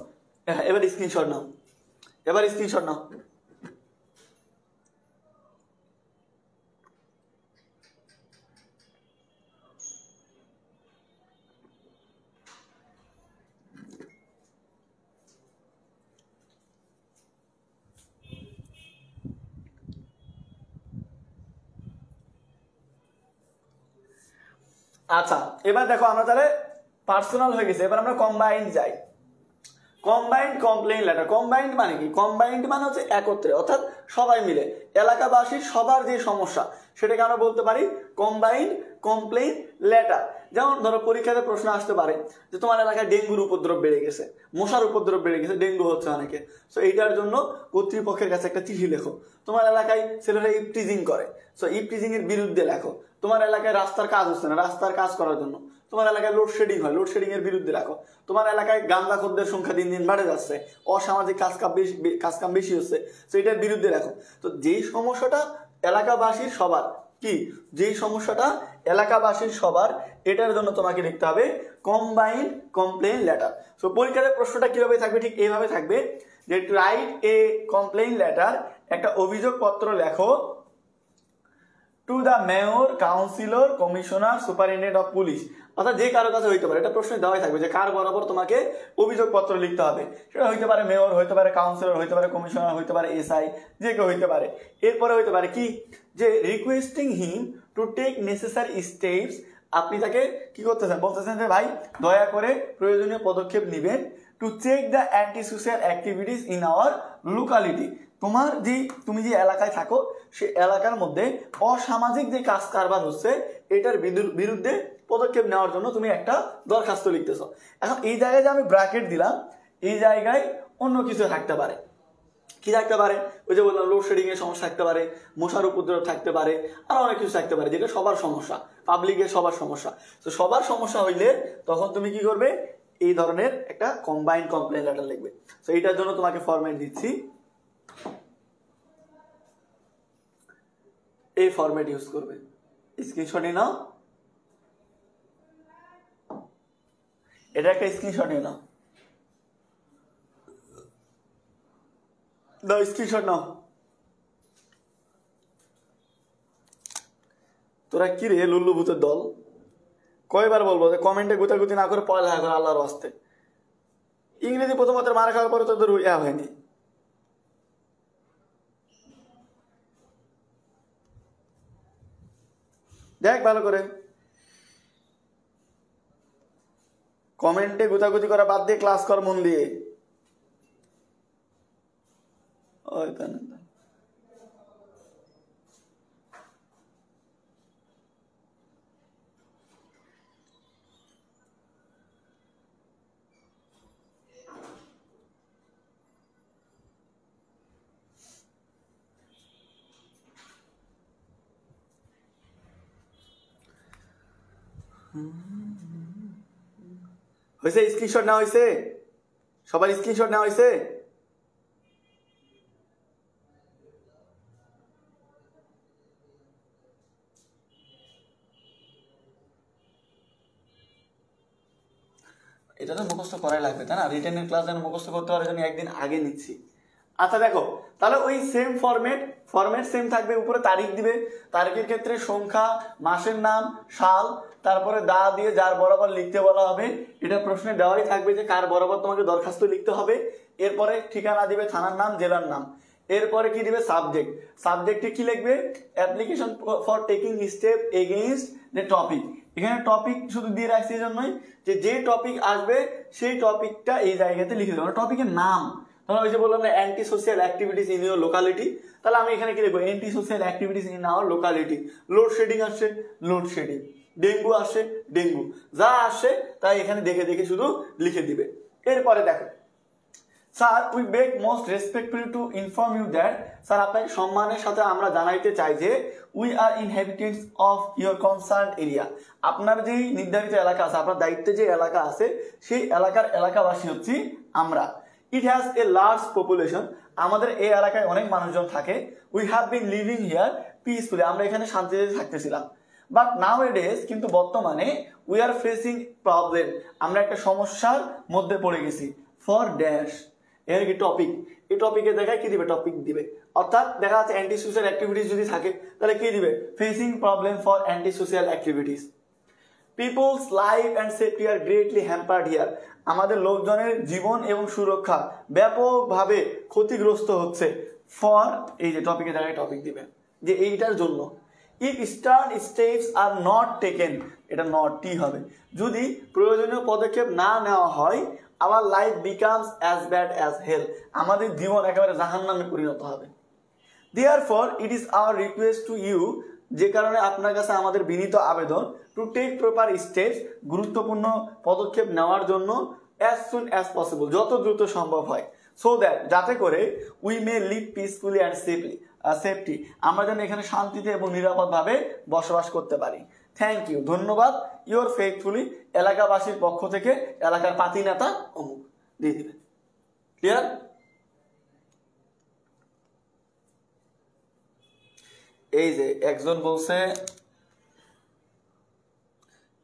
এবার স্ক্রিনশট নাও, এবার স্ক্রিনশট নাও। আচ্ছা, এবার দেখো আমরা তাহলে পার্সোনাল হয়ে গেছে, এবার আমরা কম্বাইন্ড যাই। কম্বাইন্ড কমপ্লেইন লেটার, কম্বাইন্ড মানে কি? কম্বাইন্ড মানে হচ্ছে একত্রে, অর্থাৎ সবাই মিলে, এলাকাবাসীর সবার যে সমস্যা সেটাকে আমরা বলতে পারি কম্বাইন্ড কমপ্লেইন লেটার। যেমন ধরো পরীক্ষাতে প্রশ্ন আসতে পারে যে তোমার এলাকায় ডেঙ্গুর উপদ্রব বেড়ে গেছে, মশার উপদ্রব বেড়ে গেছে, ডেঙ্গু হচ্ছে অনেকে, সো এইটার জন্য কর্তৃপক্ষের কাছে একটা চিঠি লেখো। তোমার এলাকায় ছেলেরা ইপটিজিং করে, সো ইপটিজিং এর বিরুদ্ধে লেখো। তোমার এলাকায় রাস্তার কাজ হচ্ছে না, রাস্তার কাজ করার জন্য। তোমার এলাকায় লোডশেডিং হয়, লোডশেডিং এর বিরুদ্ধে রাখো। তোমার এলাকায় গাঁজাখোরদের সংখ্যা দিন দিন বেড়ে যাচ্ছে, অসামাজিক কাজকাম বেশি হচ্ছে, তো এটার বিরুদ্ধে রাখো। তো যেই সমস্যাটা এলাকাবাসীর সবার, কি যেই সমস্যাটা এলাকাবাসীর সবার, এটার জন্য তোমাকে লিখতে হবে কম্বাইন্ড কমপ্লেইন লেটার। সো পরীক্ষার প্রশ্নটা কিভাবে থাকবে? ঠিক এইভাবে থাকবে যে রাইট এ কমপ্লেইন লেটার, একটা অভিযোগপত্র লেখো, to the mayor, councillor, commissioner, superintendent of police, অর্থাৎ যে কারো কাছে হইতে পারে। এটা প্রশ্নে দেওয়াই থাকবে যে কার বরাবর তোমাকে অভিযোগপত্র লিখতে হবে। সেটা হইতে পারে মেয়র, হইতে পারে কাউন্সিলর, হইতে পারে কমিশনার, হইতে পারে এসআই, যে কেউ হইতে পারে। এরপরে হইতে পারে কি, যে requesting him to take necessary steps, আপনি তাকে কি করতেছেন? বলতেছেন যে ভাই দয়া করে প্রয়োজনীয় পদক্ষেপ নেবেন to check the anti social activities in our locality. তুমি যে এলাকায় থাকো সেই এলাকার মধ্যে অসামাজিক যে কাজ কারবার হচ্ছে এটার বিরুদ্ধে পদক্ষেপ নেওয়ার জন্য তুমি একটা দরখাস্ত লিখতেছ। এখন এই জায়গায় যে আমি ব্র্যাকেট দিলাম, এই জায়গায় অন্য কিছু থাকতে পারে। কি থাকতে পারে? ওই যে বললাম লোডশেডিং এর সমস্যা থাকতে পারে, মশার উপদ্রব থাকতে পারে, আর অনেক কিছু থাকতে পারে, যেটা সবার সমস্যা, পাবলিকের সবার সমস্যা। তো সবার সমস্যা হইলে তখন তুমি কি করবে? এই ধরনের একটা কম্বাইন্ড কমপ্লেন লেটার লিখবে। তো এইটার জন্য তোমাকে ফরম্যাট দিচ্ছি, এই ফরম্যাট ইউজ করবে। স্ক্রিনশট নিয়ে নাও, এটা একটা স্ক্রিনশট নিয়ে নাও, দাও স্ক্রিনশট নাও। তোরা কি রে লুল্লু ভূতের দল, কয়বার বলবো যে কমেন্টে গুতাগুতি না করে পড়ালেখা করে আল্লাহর ওয়াস্তে। ইংরেজি প্রথমত মারা খাওয়ার পরে তোদের ইয়া হয়নি। দেখ ভালো করে, কমেন্টে গুতাগুতি করা বাদ দিয়ে ক্লাস কর মন দিয়ে। ওই তো না, হয়েছে? স্ক্রিনশট নেওয়া হয়েছে? সবার স্ক্রিনশট নেওয়া হয়েছে? এটা তো মুখস্থ করাই লাগবে, তাই না? রিটেনের ক্লাস যেন মুখস্থ করতে পারে জন্য একদিন আগে নিচ্ছি। আচ্ছা দেখো, তাহলে ওই সেম ফরম্যাট সেম থাকবে। উপরে তারিখ দিবে, তারিখের ক্ষেত্রে সংখ্যা, মাসের নাম, সাল, তারপরে দা দিয়ে যার বরাবর লিখতে বলা হবে। এটা প্রশ্নে দেওয়াই থাকবে যে কার বরাবর তোমাকে দরখাস্ত লিখতে হবে। এরপরে ঠিকানা দিবে, থানার নাম, জেলার নাম। এরপরে কি দিবে? সাবজেক্টে কি লিখবে? Application for taking step against the topic. এখানে টপিক শুধু দিয়ে রাখছি এই জন্যই যে টপিক আসবে সেই টপিকটা এই জায়গাতে লিখে দেবো। টপিকের নাম, ধরো ওই যে বললাম না anti social activities in your locality, তাহলে আমি এখানে কি লিখবো? Anti social activities in our locality. Load shedding আসছে, লোডশেডিং। ডেঙ্গু আসছে, ডেঙ্গু। যা আসছে তাই এখানে দেখে দেখে শুধু লিখে দিবে। এরপরে দেখো, sir we beg most respectfully to inform you that, sir আপনাকে সম্মানের সাথে আমরা জানাইতে চাই যে we are inhabitants of your concern area, আপনার যেই নির্ধারিত এলাকা আছে, আপনার দায়িত্বে যে এলাকা আছে সেই এলাকার এলাকাবাসী হচ্ছি আমরা। It has a large population, আমাদের এই এলাকায় অনেক মানুষজন থাকে। We have been living here peacefully, আমরা এখানে শান্তিতে থাকতেছিলাম। বাট নাও এ ডেজ, কিন্তু বর্তমানে উই আর ফেসিং প্রবলেম, আমরা একটা সমস্যার মধ্যে পড়ে গেছি। ফর ড্যাশ, এর কি টপিক, এই টপিকে দেখায় কি দিবে? টপিক দিবে। অর্থাৎ দেখা যাচ্ছে অ্যান্টি সোশ্যাল অ্যাক্টিভিটিস যদি থাকে তাহলে কি দিবে? Facing problem for anti social activities. Peoples life and safety are greatly hampered here, আমাদের লোকজনের জীবন এবং সুরক্ষা ব্যাপকভাবে ক্ষতিগ্রস্ত হচ্ছে। ফর, এই যে টপিকে জায়গায় টপিক দিবে যে এইটার জন্য। If stern steps are not taken, এটা নটই হবে, যদি প্রয়োজনীয় পদক্ষেপ না নেওয়া হয়, our life becomes as bad as hell, আমাদের জীবন একেবারে জাহান্নামে পরিণত হবে। Therefore it is our request to you, যে কারণে আপনার কাছে আমাদের বিনীত আবেদন, টু টেক প্রপার স্টেপস, গুরুত্বপূর্ণ পদক্ষেপ নেওয়ার জন্য, অ্যাজ সুন অ্যাজ পসিবল, যত দ্রুত সম্ভব হয়। সো দ্যাট, যাতে করে we may live peacefully and safety, আমরা যেন এখানে শান্তিতে এবং নিরাপদভাবে বসবাস করতে পারি। থ্যাংক ইউ, ধন্যবাদ। ইউর ফেথফুলি, এলাকাবাসীর পক্ষ থেকে এলাকার পাতি নেতা অমুক দিয়ে দিবেন। ক্লিয়ার? এই যে একজন বলছে,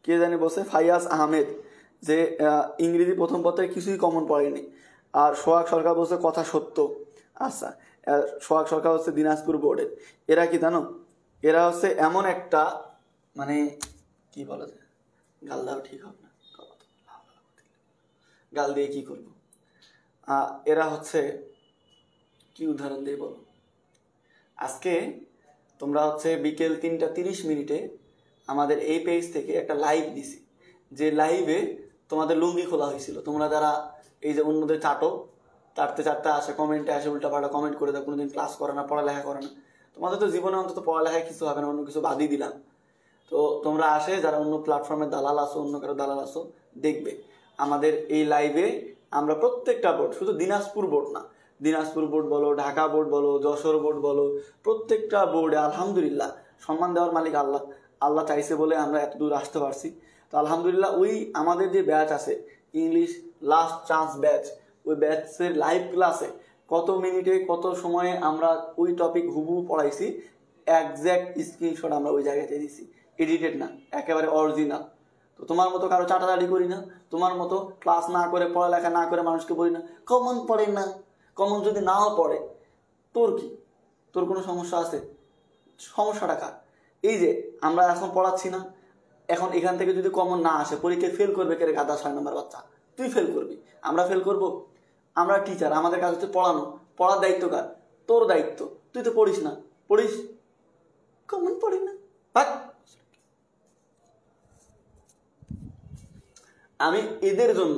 কে জানি বলছে, ফাইয়াজ আহমেদ, যে ইংরেজি প্রথম পত্রে কিছুই কমন পড়েনি। আর সোহাগ সরকার বলছে কথা সত্য। আচ্ছা, সোহাগ সরকার হচ্ছে দিনাজপুর বোর্ডের। এরা কি জানো? এরা হচ্ছে এমন একটা, মানে কি বলা যায়, গাল দেওয়া ঠিক হবে না, গাল দিয়ে কি করব। এরা হচ্ছে কি উদাহরণ দিয়ে বলো। আজকে তোমরা হচ্ছে বিকেল 3:30 আমাদের এই পেজ থেকে একটা লাইভ দিছি, যে লাইভে তোমাদের লুঙ্গি খোলা হয়েছিল। তোমরা যারা এই যে অন্যদের চাটতে চাটতে আসে, কমেন্টে আসে, উল্টাপাল্টা কমেন্ট করে দেয়, কোনোদিন ক্লাস করে না, পড়ালেখা করে না। তোমাদের তো জীবনে অন্তত পড়ালেখায় কিছু হবে না, অন্য কিছু বাদই দিলাম। তো তোমরা আসে যারা অন্য প্ল্যাটফর্মে দালাল আসো, অন্য কারো দালাল আসো, দেখবে আমাদের এই লাইভে আমরা প্রত্যেকটা বোর্ড, শুধু দিনাজপুর বোর্ড না, দিনাজপুর বোর্ড বলো, ঢাকা বোর্ড বলো, যশোর বোর্ড বলো, প্রত্যেকটা বোর্ডে আলহামদুলিল্লাহ সম্মান দেওয়ার মালিক আল্লাহ। আল্লাহ চাইছে বলে আমরা এত দূর আসতে পারছি। তো আলহামদুলিল্লাহ ওই আমাদের যে ব্যাচ আছে ইংলিশ লাস্ট চান্স ব্যাচ, ওই ব্যাচের লাইভ ক্লাসে কত মিনিটে কত সময়ে আমরা ওই টপিক হুবহু পড়াইছি, একজ্যাক্ট স্ক্রিনশট আমরা ওই জায়গাতে দিছি, এডিটেড না, একেবারে অরিজিনাল। তো তোমার মতো কারো চাটাচাটি করি না, তোমার মতো ক্লাস না করে পড়ালেখা না করে মানুষকে বলি না কমন পড়ে না। কমন যদি নাও পড়ে তোর কি, তোর কোনো সমস্যা আছে? সমস্যাটা কার? এই যে আমরা এখন পড়াচ্ছি না, এখন এখান থেকে যদি কমন না আসে পরীক্ষায় ফেল করবে কে রে গাদা 6 নম্বর বাচ্চা? তুই ফেল করবি, আমরা ফেল করব? আমরা টিচার, আমাদের কাজ হচ্ছে পড়ানো, পড়ার দায়িত্ব কার? তোর দায়িত্ব। তুই তো পড়িস না, পড়িস কমন পড়ি না ভাগ। আমি এদের জন্য,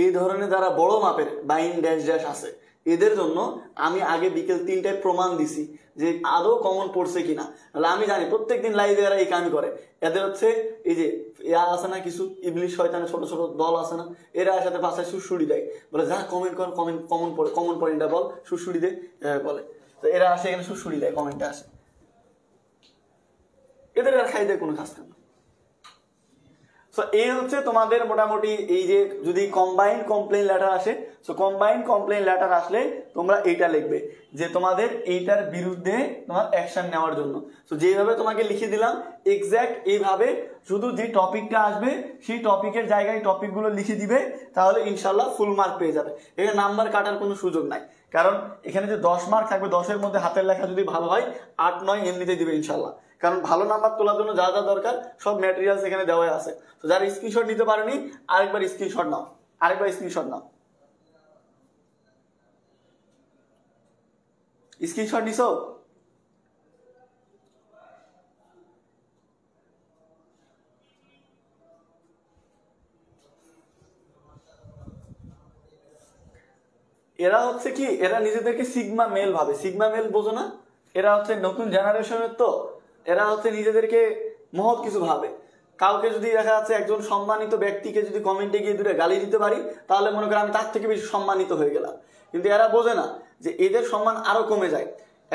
এই ধরনের যারা বড় মাপের বাইন ড্যাশ ড্যাশ আছে এদের জন্য আমি আগে বিকেল 3টায় প্রমাণ দিছি যে আদৌ কমন পড়ছে কিনা। তাহলে আমি জানি প্রত্যেকদিন লাইভে এরা এই কাজ করে। এদের হচ্ছে এই যে আছে না কিছু ইবলিশ শয়তানের ছোট ছোট দল আছে না, এরা সাথে পাশায় সুড়সুড়ি দেয়, বলে যা কমেন্ট কর, কমন পয়েন্টটা বল, সুড়সুড়ি দে বলে। তো এরা আসে এখানে সুড়সুড়ি দেয়, কমেন্টে আসে, এদের আর খাই দেয় কোনো কাজ কাম না। সো এই হচ্ছে তোমাদের মোটামুটি এই যে যদি কম্বাইন্ড কমপ্লেইন লেটার আসে, সো কম্বাইন্ড কমপ্লেইন লেটার আসলে তোমরা এইটা লিখবে যে তোমাদের এইটার বিরুদ্ধে তোমার অ্যাকশন নেওয়ার জন্য। সো যেভাবে তোমাকে লিখে দিলাম এক্স্যাক্ট এইভাবে শুধু যে টপিকটা আসবে সেই টপিকের জায়গায় টপিকগুলো লিখে দিবে, তাহলে ইনশাল্লাহ ফুল মার্ক পেয়ে যাবে। এখানে নাম্বার কাটার কোনো সুযোগ নাই, কারণ এখানে যে 10 মার্ক থাকবে 10-এর মধ্যে হাতের লেখা যদি ভালো হয় 8-9 এমনিতে দিবে ইনশাল্লাহ। কারণ ভালো নাম্বার তোলার জন্য যা যা দরকার সব ম্যাটেরিয়ালস এখানে দেওয়া আছে। তো যারা স্ক্রিনশট নিতে পারেনি আরেকবার স্ক্রিনশট নাও, স্ক্রিনশট নিছো? এরা হচ্ছে কি, এরা নিজেদেরকে সিগমা মেল ভাবে। সিগমা মেল বোঝো না? এরা হচ্ছে নতুন জেনারেশনের, তো এরা হচ্ছে নিজেদেরকে মহৎ কিছু ভাবে। কাউকে যদি দেখা যাচ্ছে একজন সম্মানিত ব্যক্তিকে যদি কমেন্টে গিয়ে দূরে গালি দিতে পারি, তাহলে মনে করি আমি তার থেকে বেশি সম্মানিত হয়ে গেলাম। কিন্তু এরা বোঝে না যে এদের সম্মান আরো কমে যায়।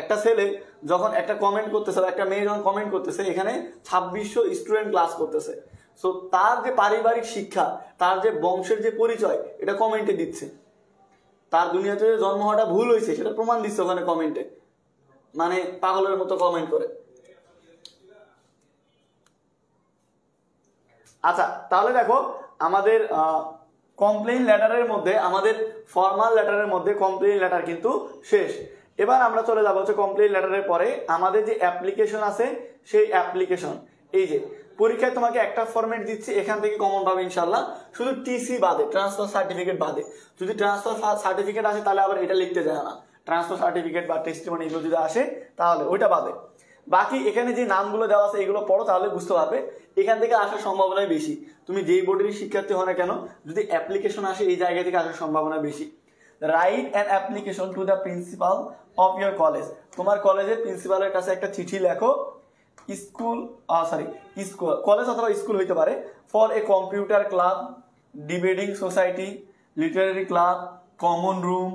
একটা ছেলে যখন একটা কমেন্ট করতেছে, একটা মেয়ে যখন কমেন্ট করতেছে, এখানে 2600 স্টুডেন্ট ক্লাস করতেছে, সো তার যে পারিবারিক শিক্ষা, তার যে বংশের যে পরিচয়, এটা কমেন্টে দিচ্ছে। তার দুনিয়াতে জন্ম হওয়াটা ভুল হয়েছে সেটা প্রমাণ দিচ্ছে ওখানে কমেন্টে, মানে পাগলের মতো কমেন্ট করে। আচ্ছা, তাহলে দেখো আমাদের কমপ্লেইন লেটারের মধ্যে, আমাদের ফর্মাল লেটারের মধ্যে কমপ্লেইন লেটার কিন্তু শেষ। এবার আমরা চলে যাবো হচ্ছে কমপ্লেইন লেটারের পরে আমাদের যে অ্যাপ্লিকেশন আছে সেই অ্যাপ্লিকেশন। এই যে পরীক্ষায় তোমাকে একটা ফরম্যাট দিচ্ছি, এখান থেকে কমন পাবে ইনশাল্লাহ, শুধু টিসি বাদে, ট্রান্সফার সার্টিফিকেট বাদে। যদি ট্রান্সফার সার্টিফিকেট আসে তাহলে আবার এটা লিখতে যায় না, ট্রান্সফার সার্টিফিকেট বা টেস্টিমনি এগুলো যদি আসে তাহলে ওইটা বাদে। বাকি এখানে যে নামগুলো দেওয়া আছে এগুলো পড়ো, তাহলে বুঝতে পারবে এখান থেকে আসার সম্ভাবনাই বেশি। তুমি যেই বোর্ডেরই শিক্ষার্থী হও না কেন, যদি অ্যাপ্লিকেশন আসে এই জায়গা থেকে আসার সম্ভাবনা বেশি। Write an application to the principal of your college. তোমার কলেজের প্রিন্সিপালের কাছে একটা চিঠি লেখো, কলেজ অথবা স্কুল হইতে পারে, for a computer club, debating society, literary club, common room,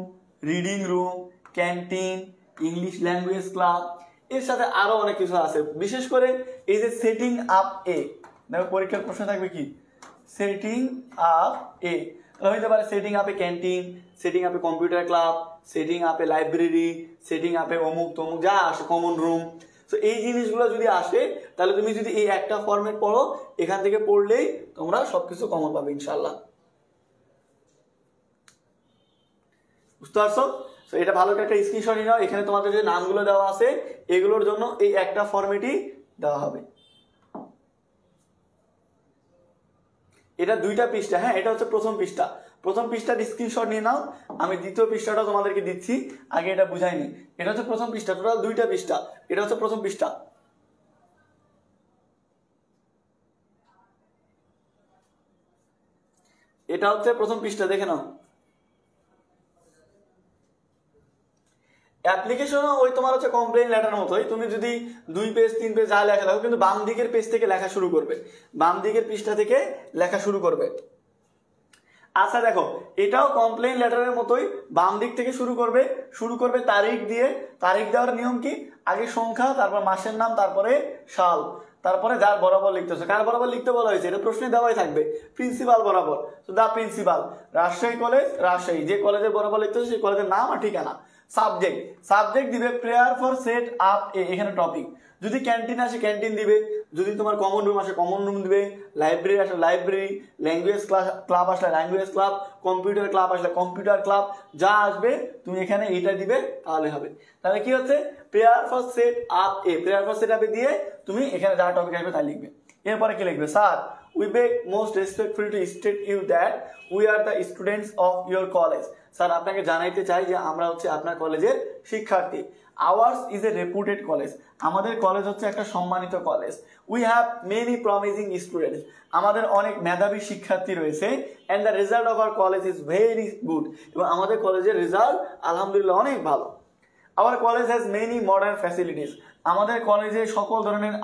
reading room, canteen, English language club, এর সাথে আরো অনেক কিছু আছে। বিশেষ করে এই যে সেটিং আপ এ, দেখো পরীক্ষার প্রশ্ন থাকবে কি সেটিং আপ এ, হইতে পারে সেটিং আপে ক্যান্টিন, সেটিং আপে কম্পিউটার ক্লাব, সেটিং আপে লাইব্রেরি, সেটিং আপে অমুক তমুক যা আসে, কমন রুম। তো এই জিনিসগুলো যদি আসে তাহলে তুমি যদি এই একটা ফরম্যাট পড়ো, এখান থেকে পড়লেই তোমরা সবকিছু কমন পাবে ইনশাল্লাহ। বুঝতে পারছো? তো এটা ভালো করে একটা স্ক্রিনশট নিয়ে নাও। এখানে তোমাদের যে নামগুলো দেওয়া আছে এগুলোর জন্য এই একটা ফরম্যাটই দেওয়া হবে। এটা 2টা পৃষ্ঠা, হ্যাঁ এটা হচ্ছে প্রথম পৃষ্ঠা। প্রথম পৃষ্ঠার স্ক্রিনশট নিয়ে নাও, আমি দ্বিতীয় পৃষ্ঠাটা তোমাদেরকে দিচ্ছি, আগে এটা বুঝাইনি। এটা হচ্ছে প্রথম পৃষ্ঠা, টোটাল 2টা পৃষ্ঠা, এটা হচ্ছে প্রথম পৃষ্ঠা। এটা হচ্ছে প্রথম পৃষ্ঠা, দেখে নাও। অ্যাপ্লিকেশনও ওই তোমার হচ্ছে কমপ্লেইন লেটারের মতোই, তুমি যদি 2 পেজ 3 পেজ যা লেখা লাগো, কিন্তু বাম দিকের পেজ থেকে লেখা শুরু করবে, বাম দিকের পৃষ্ঠা থেকে লেখা শুরু করবে। আচ্ছা দেখো, এটাও কমপ্লেইন লেটারের মতোই, বাম দিক থেকে শুরু করবে তারিখ দিয়ে। তারিখ দেওয়ার নিয়ম কি, আগে সংখ্যা, তারপর মাসের নাম, তারপরে সাল, তারপরে যার বরাবর লিখতেছে। কার বরাবর লিখতে বলা হয়েছে এটা প্রশ্নে দেওয়াই থাকবে, প্রিন্সিপাল বরাবর। তো the principal, Rajshahi college, Rajshahi, যে কলেজের বরাবর লিখতেছে সেই কলেজের নাম আর ঠিকানা। সাবজেক্ট দিবে প্রেয়ার ফর সেট আপ, এখানে টপিক। যদি ক্যান্টিন আসে ক্যান্টিন দিবে, যদি তোমার কমন রুম আসে কমন রুম দিবে, লাইব্রেরি আসলে লাইব্রেরি, ল্যাঙ্গুয়েজ ক্লাব আসলে ল্যাঙ্গুয়েজ ক্লাব, কম্পিউটার ক্লাব আসলে কম্পিউটার ক্লাব, যা আসবে তুমি এখানে এইটা দিবে তাহলে হবে। তাহলে কি হচ্ছে, prayer for set up prayer for set আপে দিয়ে তুমি এখানে যা টপিক আসবে তাই লিখবে। এরপরে কি লিখবে, sir we beg most respectfully to state you that we are the students of your college. Sir আপনাকে জানাইতে চাই যে আমরা হচ্ছে আপনার কলেজের শিক্ষার্থী। Ours is a reputed college, আমাদের কলেজ হচ্ছে একটা সম্মানিত college. We have many promising students, আমাদের অনেক মেধাবী শিক্ষার্থী রয়েছে। And the result of our college is very good, এবং আমাদের কলেজের রেজাল্ট আলহামদুলিল্লাহ অনেক ভালো। Our college has many modern facilities, আমাদের কলেজে সকল ধরনের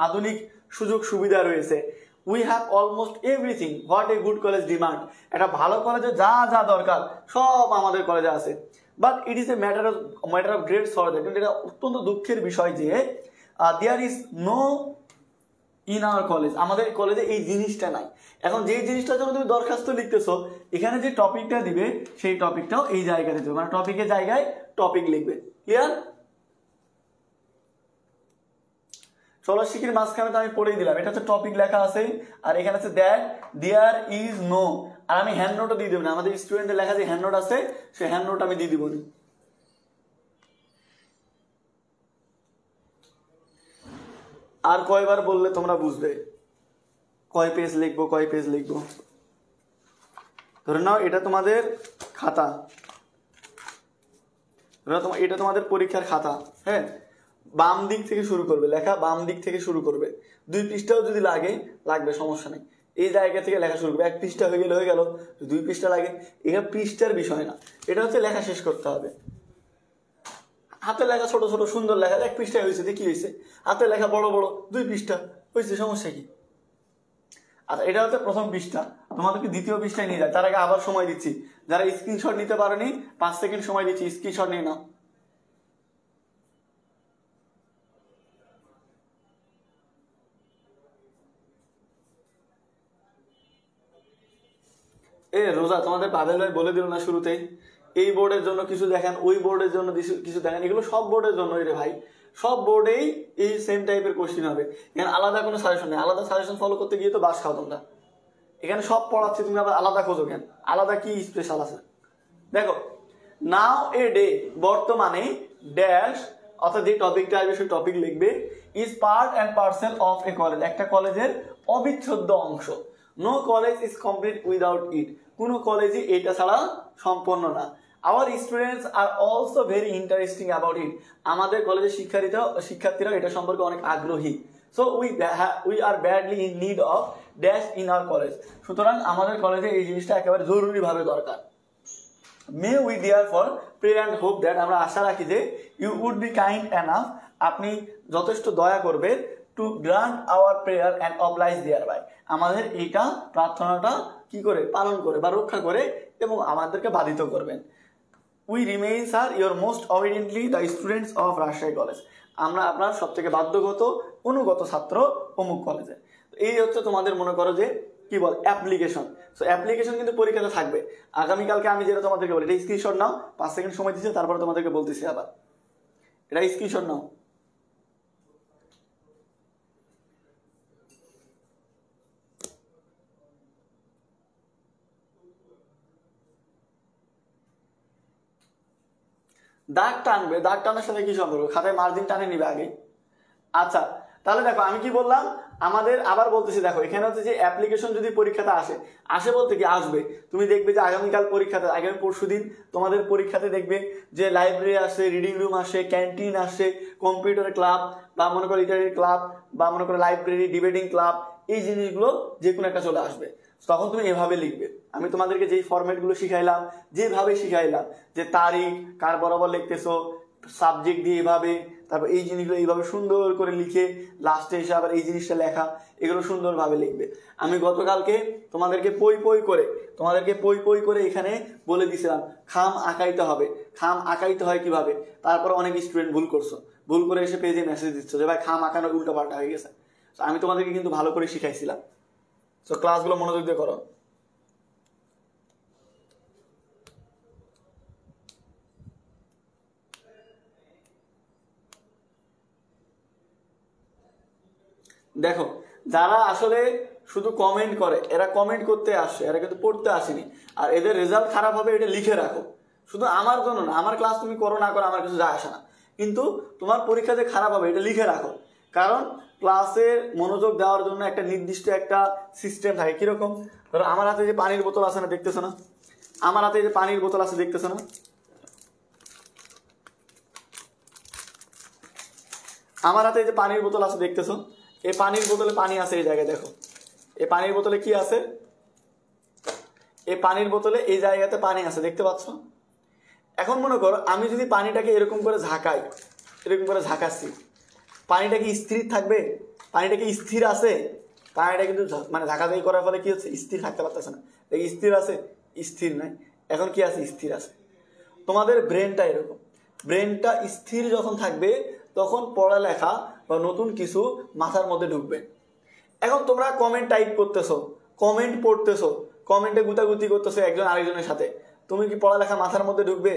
আধুনিক সুযোগ সুবিধা রয়েছে। We have almost everything what a good college demand, একটা ভালো কলেজে যা যা দরকার সব আমাদের কলেজে আছে। But it is a matter of great sorrow, কিন্তু এটা অত্যন্ত দুঃখের বিষয় যে there is no in our college, আমাদের কলেজে এই জিনিসটা নাই। এখন যেই জিনিসটার জন্য তুমি দরখাস্ত লিখতেছো, এখানে যে টপিকটা দিবে সেই টপিকটাও এই জায়গাতে দেবে, মানে টপিকের জায়গায় টপিক লিখবে। ক্লিয়ার? চলো শিখির মাঝখানে তো আমি পড়েই দিলাম, এটা হচ্ছে টপিক লেখা আছে, আর এখানে আছে দ্যাট দেয়ার ইজ নো, আর আমি হ্যান্ড নোটও দিয়ে দেবো না, আমাদের স্টুডেন্টের লেখা যে হ্যান্ড নোট আছে সেই হ্যান্ড নোট আমি দিয়ে দিব না। আর কয়বার বললে তোমরা বুঝবে কয় পেজ লিখবো। ধরে নাও এটা তোমাদের খাতা, এটা তোমাদের পরীক্ষার খাতা, হ্যাঁ, বাম দিক থেকে শুরু করবে লেখা, বাম দিক থেকে শুরু করবে। 2 পৃষ্ঠাও যদি লাগবে সমস্যা নেই, এই জায়গা থেকে লেখা শুরু করবে। 1 পৃষ্ঠা হয়ে গেল, 2 পৃষ্ঠা লাগে, এটা পৃষ্ঠার বিষয় না, এটা হচ্ছে লেখা শেষ করতে হবে। হাতে লেখা ছোট ছোট সুন্দর লেখা 1 পৃষ্ঠায় হয়েছে, কি হয়েছে, হাতে লেখা বড় 2 পৃষ্ঠা হয়েছে, সমস্যা কি? আচ্ছা, এটা হচ্ছে প্রথম পৃষ্ঠা, তোমাদেরকে দ্বিতীয় পৃষ্ঠায় নিয়ে যায়। তার আগে আবার সময় দিচ্ছি, যারা স্ক্রিনশট নিতে পারেনি 5 সেকেন্ড সময় দিচ্ছি, স্ক্রিনশট নিয়ে নাও। রোজা, তোমাদের পাবেল ভাই বলে দিল না শুরুতেই, এই বোর্ডের জন্য কিছু দেখেন, ওই বোর্ডের জন্য কিছু দেখেন, এগুলো সব বোর্ডের জন্য রে ভাই, সব বোর্ডেই এই সেম টাইপের কোশ্চেন হবে। এখানে আলাদা কোনো সাজেশন নেই, আলাদা সাজেশন ফলো করতে গিয়ে তো বাস খাও তোমরা। এখানে সব পড়াচ্ছি, তুমি আবার আলাদা খোঁজো কেন? আলাদা কি স্পেশাল আছে? দেখো, নাও এ ডে, বর্তমানে ড্যাশ, অর্থাৎ যে টপিকটা আসবে সেই টপিক লিখবে, is part and parcel of a college, একটা কলেজের অবিচ্ছেদ্য অংশ। No college is complete without it, কোনো কলেজই এটা ছাড়া সম্পন্ন না। Our students are also very interesting about it, আমাদের কলেজের শিক্ষার্থীরা এটা সম্পর্কে অনেক আগ্রহী। So we are badly in need of dash in our college, সুতরাং আমাদের কলেজে এই জিনিসটা একেবারে জরুরিভাবে দরকার। May we therefore pray and hope that, আমরা আশা রাখি যে you would be kind enough, আপনি যথেষ্ট দয়া করবেন, to grant our prayer and oblige thereby, আমাদের এইটা প্রার্থনাটা কি করে পালন করে বা রক্ষা করে এবং আমাদেরকে বাধিত করবেন। We remain sir your most obediently the students of Rajshahi college, আমরা আপনার সব থেকে বাধ্যগত অনুগত ছাত্র অমুক কলেজে। এই হচ্ছে তোমাদের মনে করো যে কি বল অ্যাপ্লিকেশন। সো অ্যাপ্লিকেশন কিন্তু পরীক্ষাতে থাকবে। আগামীকালকে আমি যেটা তোমাদেরকে বলি, এটা স্ক্রিনশট নাও, 5 সেকেন্ড সময় দিচ্ছে, তারপরে তোমাদেরকে বলতেছি আবার, এটা স্ক্রিনশট নাও। দাগ টানবে, দাগ টানার সাথে কি সম্পর্ক? খাতায় মার্জিন টানে নিবে আগে। আচ্ছা, তাহলে দেখো আমি কি বললাম, আমাদের আবার বলতেছি, দেখো এখানে হচ্ছে যে অ্যাপ্লিকেশন যদি পরীক্ষাতে আসে বলতে কি আসবে, তুমি দেখবে যে আগামীকাল পরীক্ষাতে, আগামী পরশুদিন তোমাদের পরীক্ষাতে দেখবে যে লাইব্রেরি আসে, রিডিং রুম আসে, ক্যান্টিন আসে, কম্পিউটার ক্লাব বা মনে করো লিটারেরি ক্লাব বা মনে করো লাইব্রেরি, ডিবেটিং ক্লাব, এই জিনিসগুলো যে কোনো একটা চলে আসবে। তখন তুমি এভাবে লিখবে। আমি তোমাদেরকে যেই ফরম্যাটগুলো শিখাইলাম, যেভাবে শিখাইলাম, যে তারিখ কার বরাবর লিখতেছো, সাবজেক্ট দিয়ে এভাবে, তারপর এই জিনিসগুলো এইভাবে সুন্দর করে লিখে লাস্টে এসে আবার এই জিনিসটা লেখা, এগুলো সুন্দরভাবে লিখবে। আমি গতকালকে তোমাদেরকে পই পই করে এখানে বলে দিয়েছিলাম খাম আঁকাইতে হবে। খাম আঁকাইতে হয় কিভাবে, তারপর অনেক স্টুডেন্ট ভুল করছো, ভুল করে এসে পেজে মেসেজ দিচ্ছ যে ভাই খাম আঁকানো উল্টো পাল্টা হয়ে গেছে। তো আমি তোমাদেরকে কিন্তু ভালো করে শিখাইছিলাম। তো ক্লাসগুলো মনোযোগ দিয়ে করো। দেখো, যারা আসলে শুধু কমেন্ট করে, এরা কমেন্ট করতে আসছে, এরা কিন্তু পড়তে আসেনি। আর এদের রেজাল্ট খারাপ হবে এটা লিখে রাখো, শুধু আমার জন্য না। আমার ক্লাস তুমি করো না করো আমার কিছু যায় আসে না, কিন্তু তোমার পরীক্ষা যে খারাপ হবে এটা লিখে রাখো। কারণ ক্লাসের মনোযোগ দেওয়ার জন্য একটা নির্দিষ্ট একটা সিস্টেম থাকে। কিরকম, ধরো আমার হাতে যে পানির বোতল আছে না, দেখতেছো না? আমার হাতে যে পানির বোতল আছে দেখতেছো না? আমার হাতে যে পানির বোতল আছে দেখতেছো? এই পানির বোতলে পানি আছে, এই জায়গায় দেখো। এই পানির বোতলে কি আছে? এই পানির বোতলে এই জায়গাতে পানি আছে, দেখতে পাচ্ছ? এখন মনে করো আমি যদি পানিটাকে এরকম করে ঝাঁকাই, এরকম করে ঝাঁকাচ্ছি, পানিটা কি স্থির থাকবে? পানিটা কি স্থির আছে? পানিটা কিন্তু মানে ঝাঁকাঝাঁকি করার ফলে কি হচ্ছে, স্থির থাকতে পারতেছে না। স্থির আছে? স্থির নাই। এখন কি আছে? স্থির আছে। তোমাদের ব্রেনটা এরকম, ব্রেনটা স্থির যখন থাকবে তখন পড়ালেখা বা নতুন কিছু মাথার মধ্যে ঢুকবে। এখন তোমরা কমেন্ট টাইপ করতেছো, কমেন্ট পড়তেছো, কমেন্টে গুতাগুতি করতেছো একজন আরেকজনের সাথে, তুমি কি পড়ালেখা মাথার মধ্যে ঢুকবে?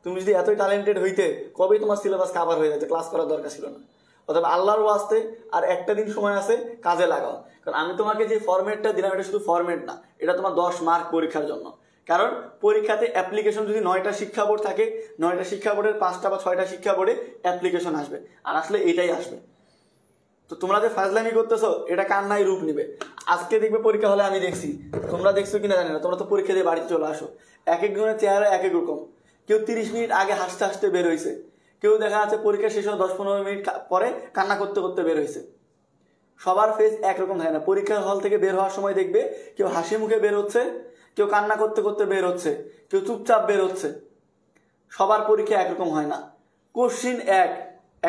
তুমি যদি এতই ট্যালেন্টেড হইতে কবেই তোমার সিলেবাস কাভার হয়ে যেত, ক্লাস করার দরকার ছিল না। অথবা আল্লাহর ওয়াস্তে আর একটা দিন সময় আছে, কাজে লাগাও। কারণ আমি তোমাকে যে ফরম্যাটটা দিলাম এটা শুধু ফরম্যাট না, এটা তোমার 10 মার্ক পরীক্ষার জন্য। কারণ পরীক্ষাতে অ্যাপ্লিকেশন যদি 9টা শিক্ষা বোর্ড থাকে, 9টা শিক্ষা বোর্ডের 5টা বা 6টা শিক্ষা বোর্ডে অ্যাপ্লিকেশন আসবে, আর আসলে এটাই আসবে। তো তোমরা যে ফাজলামি করতেছো এটা কান্নায় রূপ নিবে। আজকে দেখবে পরীক্ষা হলে, আমি দেখছি, তোমরা দেখছো কিনা জানি না, তোমরা তো পরীক্ষা দিয়ে বাড়িতে চলে আসো, এক একজনের চেহারা এক এক রকম। কেউ 30 মিনিট আগে হাসতে হাসতে বের হয়েছে, কেউ দেখা যাচ্ছে পরীক্ষা শেষ হওয়ার 10-15 মিনিট পরে কান্না করতে করতে বের হয়েছে। সবার ফেস একরকম থাকে না। পরীক্ষার হল থেকে বের হওয়ার সময় দেখবে কেউ হাসি মুখে বের হচ্ছে, কেউ কান্না করতে করতে বের হচ্ছে, কেউ চুপচাপ বের হচ্ছে। সবার পরীক্ষা একরকম হয় না। কোশ্চিন এক,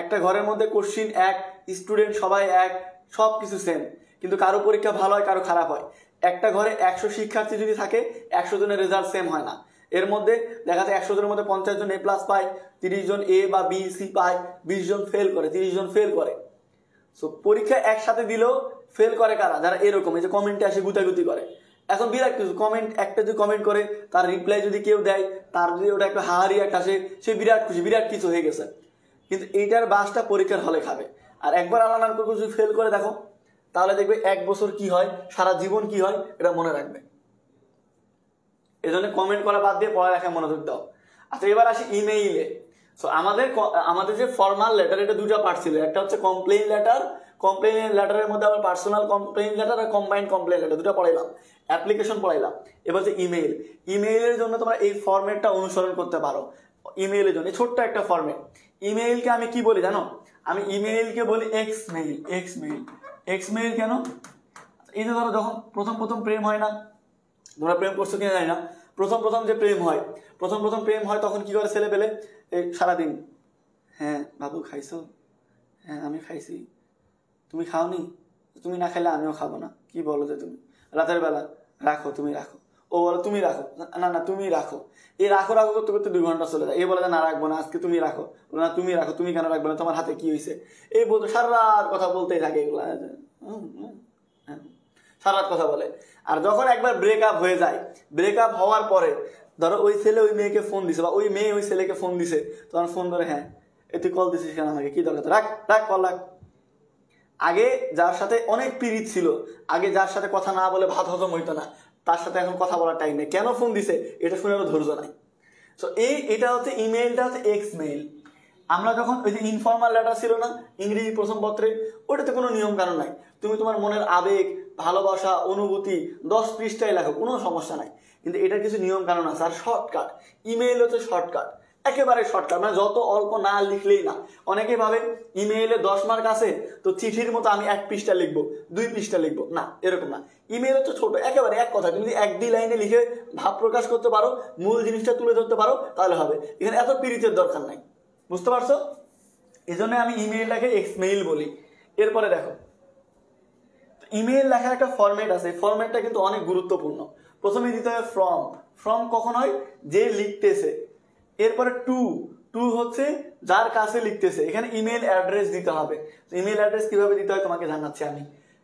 একটা ঘরের মধ্যে কোশ্চিন এক, স্টুডেন্ট সবাই এক, সব কিছু সেম, কিন্তু কারো পরীক্ষা ভালো হয়, কারো খারাপ হয়। একটা ঘরে 100 শিক্ষার্থী যদি থাকে, 100 জনের রেজাল্ট সেম হয় না। এর মধ্যে দেখা যায় 100 জনের মধ্যে 50 জন A+ পায়, 30 জন A বা B C পায়, 20 জন ফেল করে, 30 জন ফেল করে। সো পরীক্ষা একসাথে দিলেও ফেল করে কারা? যারা এরকম এই যে কমেন্টে আসে গুতাগুতি করে। এখন বিরাট কিছু কমেন্ট, একটা যদি কমেন্ট করে তার রিপ্লাই যদি কেউ দেয়, তার যদি ওটা একটা হাহারি একটা আসে, সে বিরাট খুশি, বিরাট কিছু হয়ে গেছে। কিন্তু এইটার বাসটা পরীক্ষার হলে খাবে। আর একবার আল্লাহ নাম করে যদি ফেল করে দেখো, তাহলে দেখবে 1 বছর কি হয়, সারা জীবন কি হয়, এটা মনে রাখবে। এই জন্য কমেন্ট করা বাদ দিয়ে পড়ালেখায় মনোযোগ দাও। আচ্ছা, এবার আসি ইমেইলে। সো আমাদের যে ফর্মাল লেটার, এটা 2টা পার্ট ছিল। একটা হচ্ছে কমপ্লেইন লেটার, কমপ্লেইন লেটারের মধ্যে আবার পার্সোনাল কমপ্লেইন লেটার আর কম্বাইন্ড কমপ্লেইন লেটার, 2টা পড়াইলাম, অ্যাপ্লিকেশন পড়াইলাম। এবার যে ইমেইল, ইমেইলের জন্য তোমরা এই ফরম্যাটটা অনুসরণ করতে পারো। ইমেইলের জন্য ছোট্ট একটা ফরম্যাট। ইমেইলকে আমি কি বলি জানো? আমি ইমেইলকে বলি x mail. X mail, x mail কেন? এই যে ধরো যখন প্রথম প্রেম হয় না, তোমরা প্রেম করছো কিনা জানি না, প্রথম যে প্রেম হয়, প্রথম প্রেম হয়, তখন কি করে ছেলে পেলে সারাদিন, হ্যাঁ বাবু খাইছো? হ্যাঁ আমি খাইছি। তুমি খাওনি? তুমি না খাইলে আমিও খাবো না। কি বলো যে তুমি? রাতের বেলা, রাখো, তুমি রাখো। ও বলো তুমি রাখো, না না তুমি রাখো। এই রাখো রাখো করতে করতে 2 ঘন্টা চলে যায়। এ বলে যে না রাখবো না, আজকে তুমি রাখো। বলো না তুমি রাখো, তুমি কেন রাখবে না, তোমার হাতে কি হয়েছে? এই বলতো সারা রাত কথা বলতেই থাকে এগুলা, সারা রাত কথা বলে। আর যখন একবার ব্রেকআপ হয়ে যায়, ব্রেকআপ হওয়ার পরে ধরো ওই ছেলে ওই মেয়েকে ফোন দিছে, বা ওই মেয়ে ওই ছেলেকে ফোন দিছে, তখন ফোন ধরে, হ্যাঁ তুই কল দিছিস কেন আমাকে, কি দরকার, রাখ রাখ কল রাখ। আগে যার সাথে অনেক পীড়িত ছিল, আগে যার সাথে কথা না বলে ভাত হজম হইতো না, তার সাথে এখন কথা বলার টাইম নেই। কেন ফোন দিছে এটা শুনে ধৈর্য নাই। সো এটা হচ্ছে ইমেইলটা হচ্ছে এক্স মেইল। আমরা যখন ওই যে ইনফর্মাল লেটার ছিল না ইংরেজি প্রথম পত্রে, ওটাতে কোনো নিয়ম কানুন নাই। তুমি তোমার মনের আবেগ, ভালোবাসা, অনুভূতি 10 পৃষ্ঠায় লেখো, কোনো সমস্যা নাই। কিন্তু এটার কিছু নিয়ম কানুন আছে। আর শর্টকাট, ইমেইল হচ্ছে শর্টকাট, একেবারে শর্টকাট, মানে যত অল্প না লিখলেই না। অনেকে ভাবে ইমেইলে 10 মার্ক আছে, তো চিঠির মতো আমি 1 পৃষ্ঠা লিখবো, 2 পৃষ্ঠা লিখবো, না এরকম না। ইমেইল হচ্ছে ছোট, একেবারে এক কথা। তুমি যদি 1-2 লাইনে লিখে ভাব প্রকাশ করতে পারো, মূল জিনিসটা তুলে ধরতে পারো, তাহলে হবে। এখানে এত পীড়িতের দরকার নাই। বুঝতে পারছো? এই জন্য আমি ইমেইলটাকে এক্সমেইল বলি। এরপরে দেখো, ইমেইল লেখার একটা ফরম্যাট আছে, ফরম্যাটটা কিন্তু অনেক গুরুত্বপূর্ণ। প্রথমে দিতে হবে ফ্রম। ফ্রম কখন হয়? যে লিখতেছে। এরপরে টু। টু হচ্ছে যার কাছে লিখতেছে, এখানে ইমেল অ্যাড্রেস দিতে হবে। ইমেল অ্যাড্রেস কিভাবে দিতে হয় তোমাকে জানাচ্ছি আমি।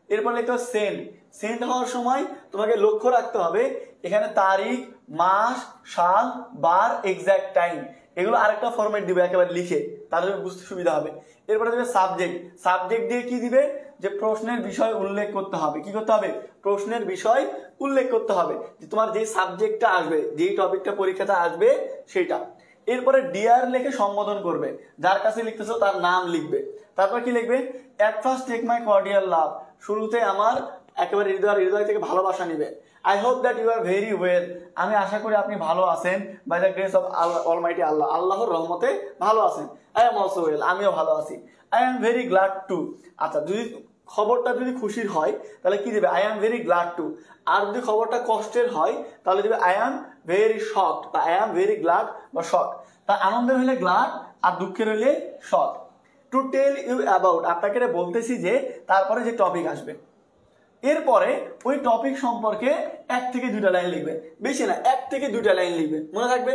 এরপর লিখতে হবে সেন্ড। সেন্ড হওয়ার সময় তোমাকে লক্ষ্য রাখতে হবে এখানে তারিখ, মাস, সাল, বার, এক্সাক্ট টাইম, এগুলো আরেকটা ফরম্যাট দিবে একেবারে লিখে, তাহলে বুঝতে সুবিধা হবে। এরপরে দেবে সাবজেক্ট। সাবজেক্ট দিয়ে কি দিবে? যে প্রশ্নের বিষয় উল্লেখ করতে হবে। কি করতে হবে? প্রশ্নের বিষয় উল্লেখ করতে হবে, যে তোমার যেই সাবজেক্টটা আসবে, যেই টপিকটা পরীক্ষাতে আসবে সেটা। এরপরে ডিয়ার লিখে সম্বোধন করবে, যার কাছে লিখতেছো তার নাম লিখবে। তারপর কি লিখবে? At first take my cordial love, শুরুতে আমার একেবারে হৃদয় থেকে ভালোবাসা নিবে। I hope that you are very well, আমি আশা করি আপনি ভালো আছেন। By the grace of almighty Allah, আল্লাহর রহমতে ভালো আছেন। আই এম অলসো ওয়েল, আমিও ভালো আছি। I am very glad to. আচ্ছা, যদি খবরটা যদি খুশির হয় তাহলে কি দেবে? I am very glad to. আর যদি খবরটা কষ্টের হয় তাহলে দেবে আই এম ভেরি শকড, বা আই এম ভেরি গ্ল্যাড বা শক। তা আনন্দের হলে গ্ল্যাড, আর দুঃখের হলে shock. To tell you about, আপনাকে বলতেছি যে, তারপরে যে টপিক আসবে, এরপরে ওই টপিক সম্পর্কে 1 থেকে 2টা লাইন লিখবে, বেশি না, 1 থেকে 2টা লাইন লিখবে, মনে থাকবে।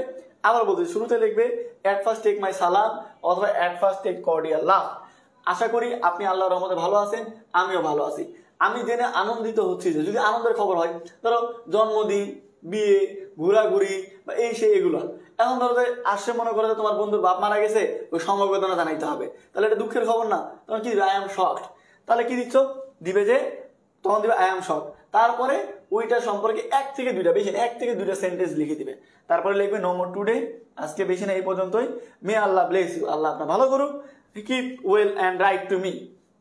আবার বলছি, শুরুতে লিখবে at first take my salam, অথবা at first take cordial love. আশা করি আপনি আল্লাহর রহমতে ভালো আছেন, আমিও ভালো আছি। আমি জেনে আনন্দিত হচ্ছি যে, যদি আনন্দের খবর হয়, ধরো জন্মদিন, বিয়ে, ঘোরাঘুরি বা এই সেই এগুলো। এখন ধরো যে আসছে, মনে করে যে তোমার বন্ধুর বাপ মারা গেছে, ওই সমবেদনা জানাইতে হবে, তাহলে এটা দুঃখের খবর না? তখন কি দিবে? I am shocked. তাহলে কি দিচ্ছ? দিবে যে, তখন দিবে আই এম শকড। তারপরে ওইটা সম্পর্কে 1 থেকে 2টা, বেশি না, 1 থেকে 2টা সেন্টেন্স লিখে দিবে। তারপরে লিখবে নো মোর টুডে, আজকে বেশি না, এই পর্যন্তই। মে আল্লাহ ব্লেস ইউ, আল্লাহ আপনার ভালো করুক। Keep well and right to me,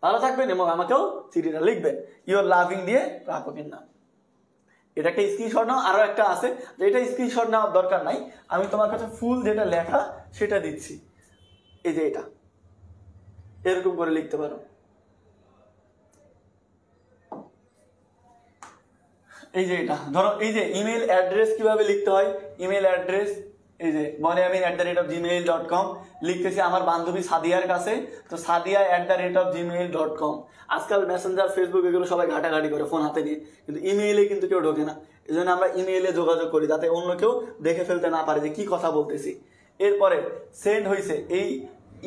ভালো থাকবেন এবং আমাকেও চিঠিটা লিখবেন। ইউর লাভিং দিয়ে প্রাপকের নাম। এটা একটা স্ক্রিনশট নাও। আরো একটা আছে, যে এটা স্ক্রিনশট নেওয়ার দরকার নাই, আমি তোমার কাছে ফুল যেটা লেখা সেটা দিচ্ছি। এই যে এটা এরকম করে লিখতে পারো। এই যে এটা ধরো, এই যে ইমেল অ্যাড্রেস কিভাবে লিখতে হয়। ইমেল অ্যাড্রেস এই যে boniamin@gmail.com লিখতেছি আমার বান্ধবী সাদিয়ার কাছে, তো sadia@gmail.com। আজকাল মেসেঞ্জার, ফেসবুক এগুলো সবাই ঘাটাঘাটি করে ফোন হাতে নিয়ে, কিন্তু ইমেইলে কিন্তু কেউ ঢোকে না। এই জন্য আমরা ইমেইলে যোগাযোগ করি, যাতে অন্য কেউ দেখে ফেলতে না পারে যে কি কথা বলতেছি। এরপরে সেন্ড হয়েছে, এই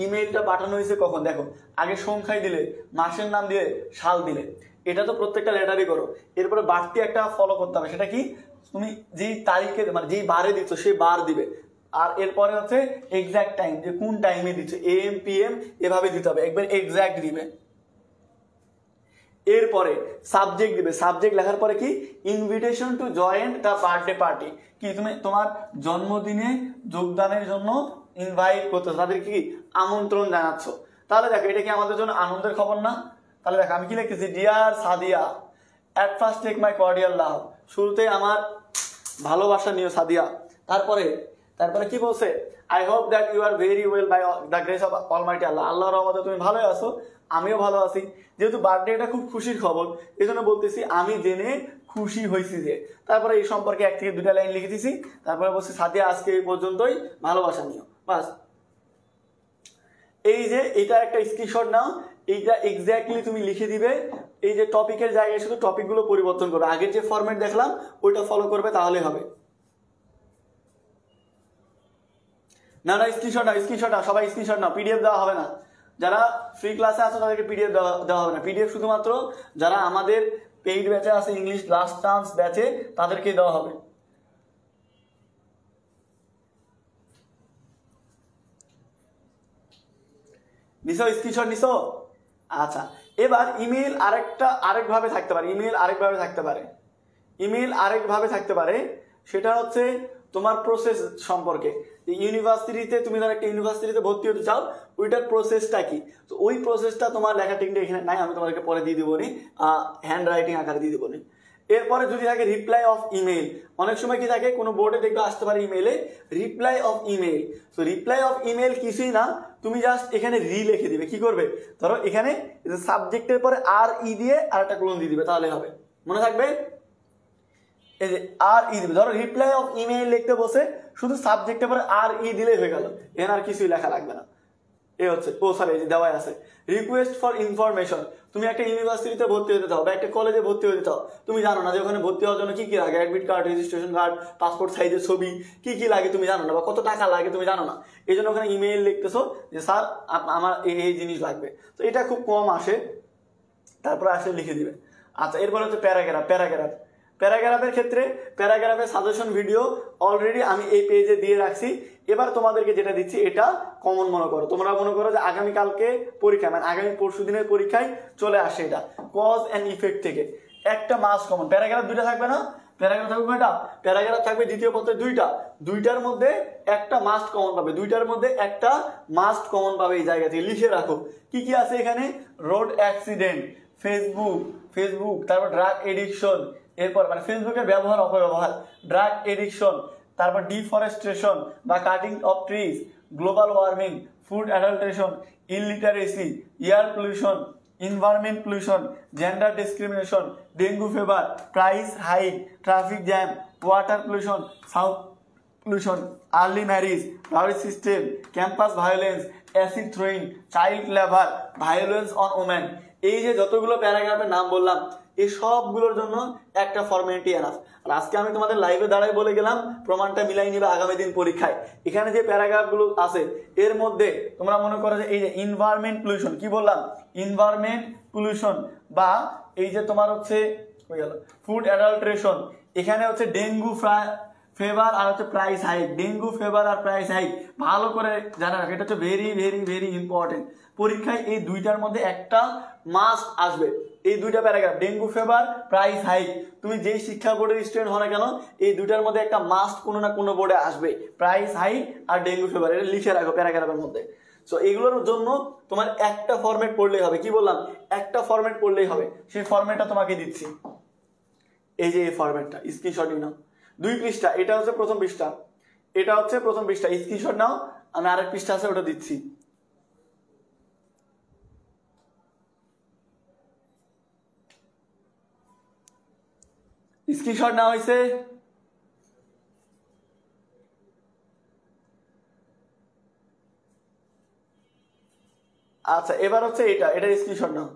ইমেইলটা পাঠানো হয়েছে কখন, দেখো আগে সংখ্যায় দিলে, মাসের নাম দিয়ে, সাল দিলে, এটা তো প্রত্যেকটা লেটারই করো। এরপরে বাড়তি একটা ফলো করতে হবে, সেটা কি? তুমি যেই তারিখে, মানে যেই বারে দিচ্ছ সেই বার দিবে। আর এরপরে হচ্ছে এক্সাক্ট টাইম, যে কোন টাইমে দিচ্ছ, AM PM এভাবে দিতে হবে, একবার এক্সাক্ট দিবে। এরপরে সাবজেক্ট দিবে। সাবজেক্ট লেখার পরে কি? Invitation to join the birthday party, কি তুমি তোমার জন্মদিনে যোগদানের জন্য ইনভাইট করতেছো, তাদেরকে কি আমন্ত্রণ জানাচ্ছ। তাহলে দেখো, এটা কি আমাদের জন্য আনন্দের খবর না? তাহলে দেখো আমি কি লিখতেছি, dear Sadia, at first take my cordial love, শুরুতে আমার ভালোবাসা নিও সাদিয়া। তারপরে কি বলছে? I hope that you are very well by the grace of almighty Allah, আল্লাহর রহমতে তুমি ভালো আছো, আমিও ভালো আছি। যেহেতু বার্থডে এটা খুব খুশির খবর, এই জন্য বলতেছি আমি জেনে খুশি হয়েছি যে। তারপরে এই সম্পর্কে 1 থেকে 2টা লাইন লিখে দিছি। তারপরে বলছি সাদিয়া আজকে এই পর্যন্তই, ভালোবাসা নিও, বাস। এই যে এটা একটা স্ক্রিনশট নাও, এইটা এক্স্যাক্টলি তুমি লিখে দিবে। এই যে টপিকের জায়গায় শুধু টপিকগুলো পরিবর্তন করবে, আগের যে ফরম্যাট দেখলাম ওইটা ফলো করবে, তাহলে হবে। না স্ক্রিনশট নাও, সবাই স্ক্রিনশট নাও, পিডিএফ দেওয়া হবে না। যারা ফ্রি ক্লাসে আছে তাদেরকে পিডিএফ দেওয়া হবে না। পিডিএফ শুধুমাত্র যারা আমাদের পেইড ব্যাচে আছে, ইংলিশ লাস্ট চান্স ব্যাচে, তাদেরকে দেওয়া হবে। নিছো স্ক্রিনশট নিছো? আচ্ছা, এবার ইমেল আরেকভাবে থাকতে পারে। সেটা হচ্ছে তোমার প্রসেস সম্পর্কে। ইউনিভার্সিটিতে তুমি ধর একটা ইউনিভার্সিটিতে ভর্তি হতে চাও, ওইটার প্রসেসটা কি, তো ওই প্রসেসটা তোমার লেখা টেকনিক এখানে নাই, আমি তোমাদেরকে পরে দিয়ে দিবনি, হ্যান্ড রাইটিং আকারে দিয়ে দিবনি। এরপরে যদি থাকে রিপ্লাই অফ ইমেল, অনেক সময় কি থাকে, কোনো বোর্ডে দেখবে আসতে পারে ইমেলে রিপ্লাই অফ ইমেল। তো রিপ্লাই অফ ইমেল কিছুই না, তুমি জাস্ট এখানে লিখে দিবে। কি করবে? ধরো এখানে সাবজেক্টের পরে RE দিয়ে আর একটা কোলন দিয়ে দিবে, তাহলে হবে, মনে থাকবে। এই যে RE দিবে, ধরো রিপ্লাই অফ ইমেল লিখতে বসে শুধু সাবজেক্টের পরে RE দিলেই হয়ে গেল, এখানে আর কিছুই লেখা লাগবে না। এই হচ্ছে, ও সরি, এই যে দেওয়াই আছে, রিকোয়েস্ট ফর ইনফরমেশন। তুমি একটা ইউনিভার্সিটিতে ভর্তি হতে চাও বা একটা কলেজে ভর্তি হতে চাও, তুমি জানো না যে ওখানে ভর্তি হওয়ার জন্য কি কি লাগে, admit card, registration card, passport সাইজের ছবি, কি কি লাগে তুমি জানো না, বা কত টাকা লাগে তুমি জানো না। এই জন্য ওখানে ইমেইল লিখতেছো যে স্যার আমার এই জিনিস লাগবে। তো এটা খুব কম আসে, তারপরে আসলে লিখে দিবে। আচ্ছা, এরপরে হচ্ছে প্যারাগ্রাফের ক্ষেত্রে প্যারাগ্রাফের সাজেশন ভিডিও অলরেডি আমি এই পেজে দিয়ে রাখছি। এবার তোমাদেরকে যেটা দিচ্ছি এটা কমন মনে করো, তোমরা মনে করো যে আগামীকালকে পরীক্ষা, মানে আগামী পরশু দিনের পরীক্ষায় চলে আসে এটা কজ অ্যান্ড ইফেক্ট থেকে একটা মাস কমন। প্যারাগ্রাফ দুইটা থাকবে না, প্যারাগ্রাফ থাকবে কয়টা, প্যারাগ্রাফ থাকবে দ্বিতীয় পত্রে দুইটার মধ্যে একটা মাস্ট কমন পাবে, দুইটার মধ্যে একটা মাস্ট কমন পাবে। এই জায়গা থেকে লিখে রাখো কি কি আছে এখানে, রোড অ্যাক্সিডেন্ট, ফেসবুক, তারপর ড্রাগ এডিকশন, এরপর মানে ফেসবুকের ব্যবহার অপব্যবহার, ড্রাগ এডিকশন, তারপর ডিফরেস্টেশন বা cutting of trees, global warming, food adulteration, illiteracy, air pollution, environment pollution, gender discrimination, dengue fever, price hike, traffic jam, water pollution, sound pollution, early marriage, dowry system, campus violence, acid throwing, child labor, violence on women। এই যে যতগুলো প্যারাগ্রাফের নাম বললাম এই সবগুলোর জন্য একটা formality enough. আর আজকে আমি তোমাদের লাইভে দাঁড়ায় বলে গেলাম প্রমাণটা মিলাই নিবে আগামী দিন পরীক্ষায়। এখানে যে প্যারাগ্রাফগুলো আছে এর মধ্যে তোমরা মনে করো যে এই যে এনভায়রনমেন্ট পলিউশন, কি বললাম, এনভায়রনমেন্ট পলিউশন, বা এই যে তোমার হচ্ছে ফুড অ্যাডাল্ট্রেশন, এখানে হচ্ছে ডেঙ্গু ফেভার আর হচ্ছে প্রাইস হাইক, ডেঙ্গু ফেভার আর প্রাইস হাইক ভালো করে জানা রাখো, এটা হচ্ছে ভেরি ভেরি ভেরি ইম্পর্টেন্ট। পরীক্ষায় এই দুইটার মধ্যে একটা মাস্ট আসবে, এই দুইটা paragraph, dengue fever, price hike. তুমি যেই শিক্ষা বোর্ডের স্টুডেন্ট হও না কেন এই দুইটার মধ্যে একটা মাস্ট কোনো না কোনো বোর্ডে আসবে, প্রাইস হাইক আর ডেঙ্গু ফেভার, এটা লিখে রাখো প্যারাগ্রাফের মধ্যে। সো এগুলোর জন্য তোমার একটা ফরম্যাট পড়লেই হবে, কি বললাম, একটা ফরম্যাট পড়লেই হবে। সেই ফরম্যাটটা তোমাকে দিচ্ছি, এই যে এই ফরম্যাটটা, স্ক্রিনশট নিয়ে নাও, 2 পৃষ্ঠা, এটা হচ্ছে প্রথম পৃষ্ঠা, এটা হচ্ছে প্রথম পৃষ্ঠা, স্ক্রিনশট নাও, আমি আরেক পৃষ্ঠা আছে ওটা দিচ্ছি। স্ক্রিনশট নেওয়া হয়েছে, আচ্ছা এবার হচ্ছে এটা স্ক্রিনশট নাও,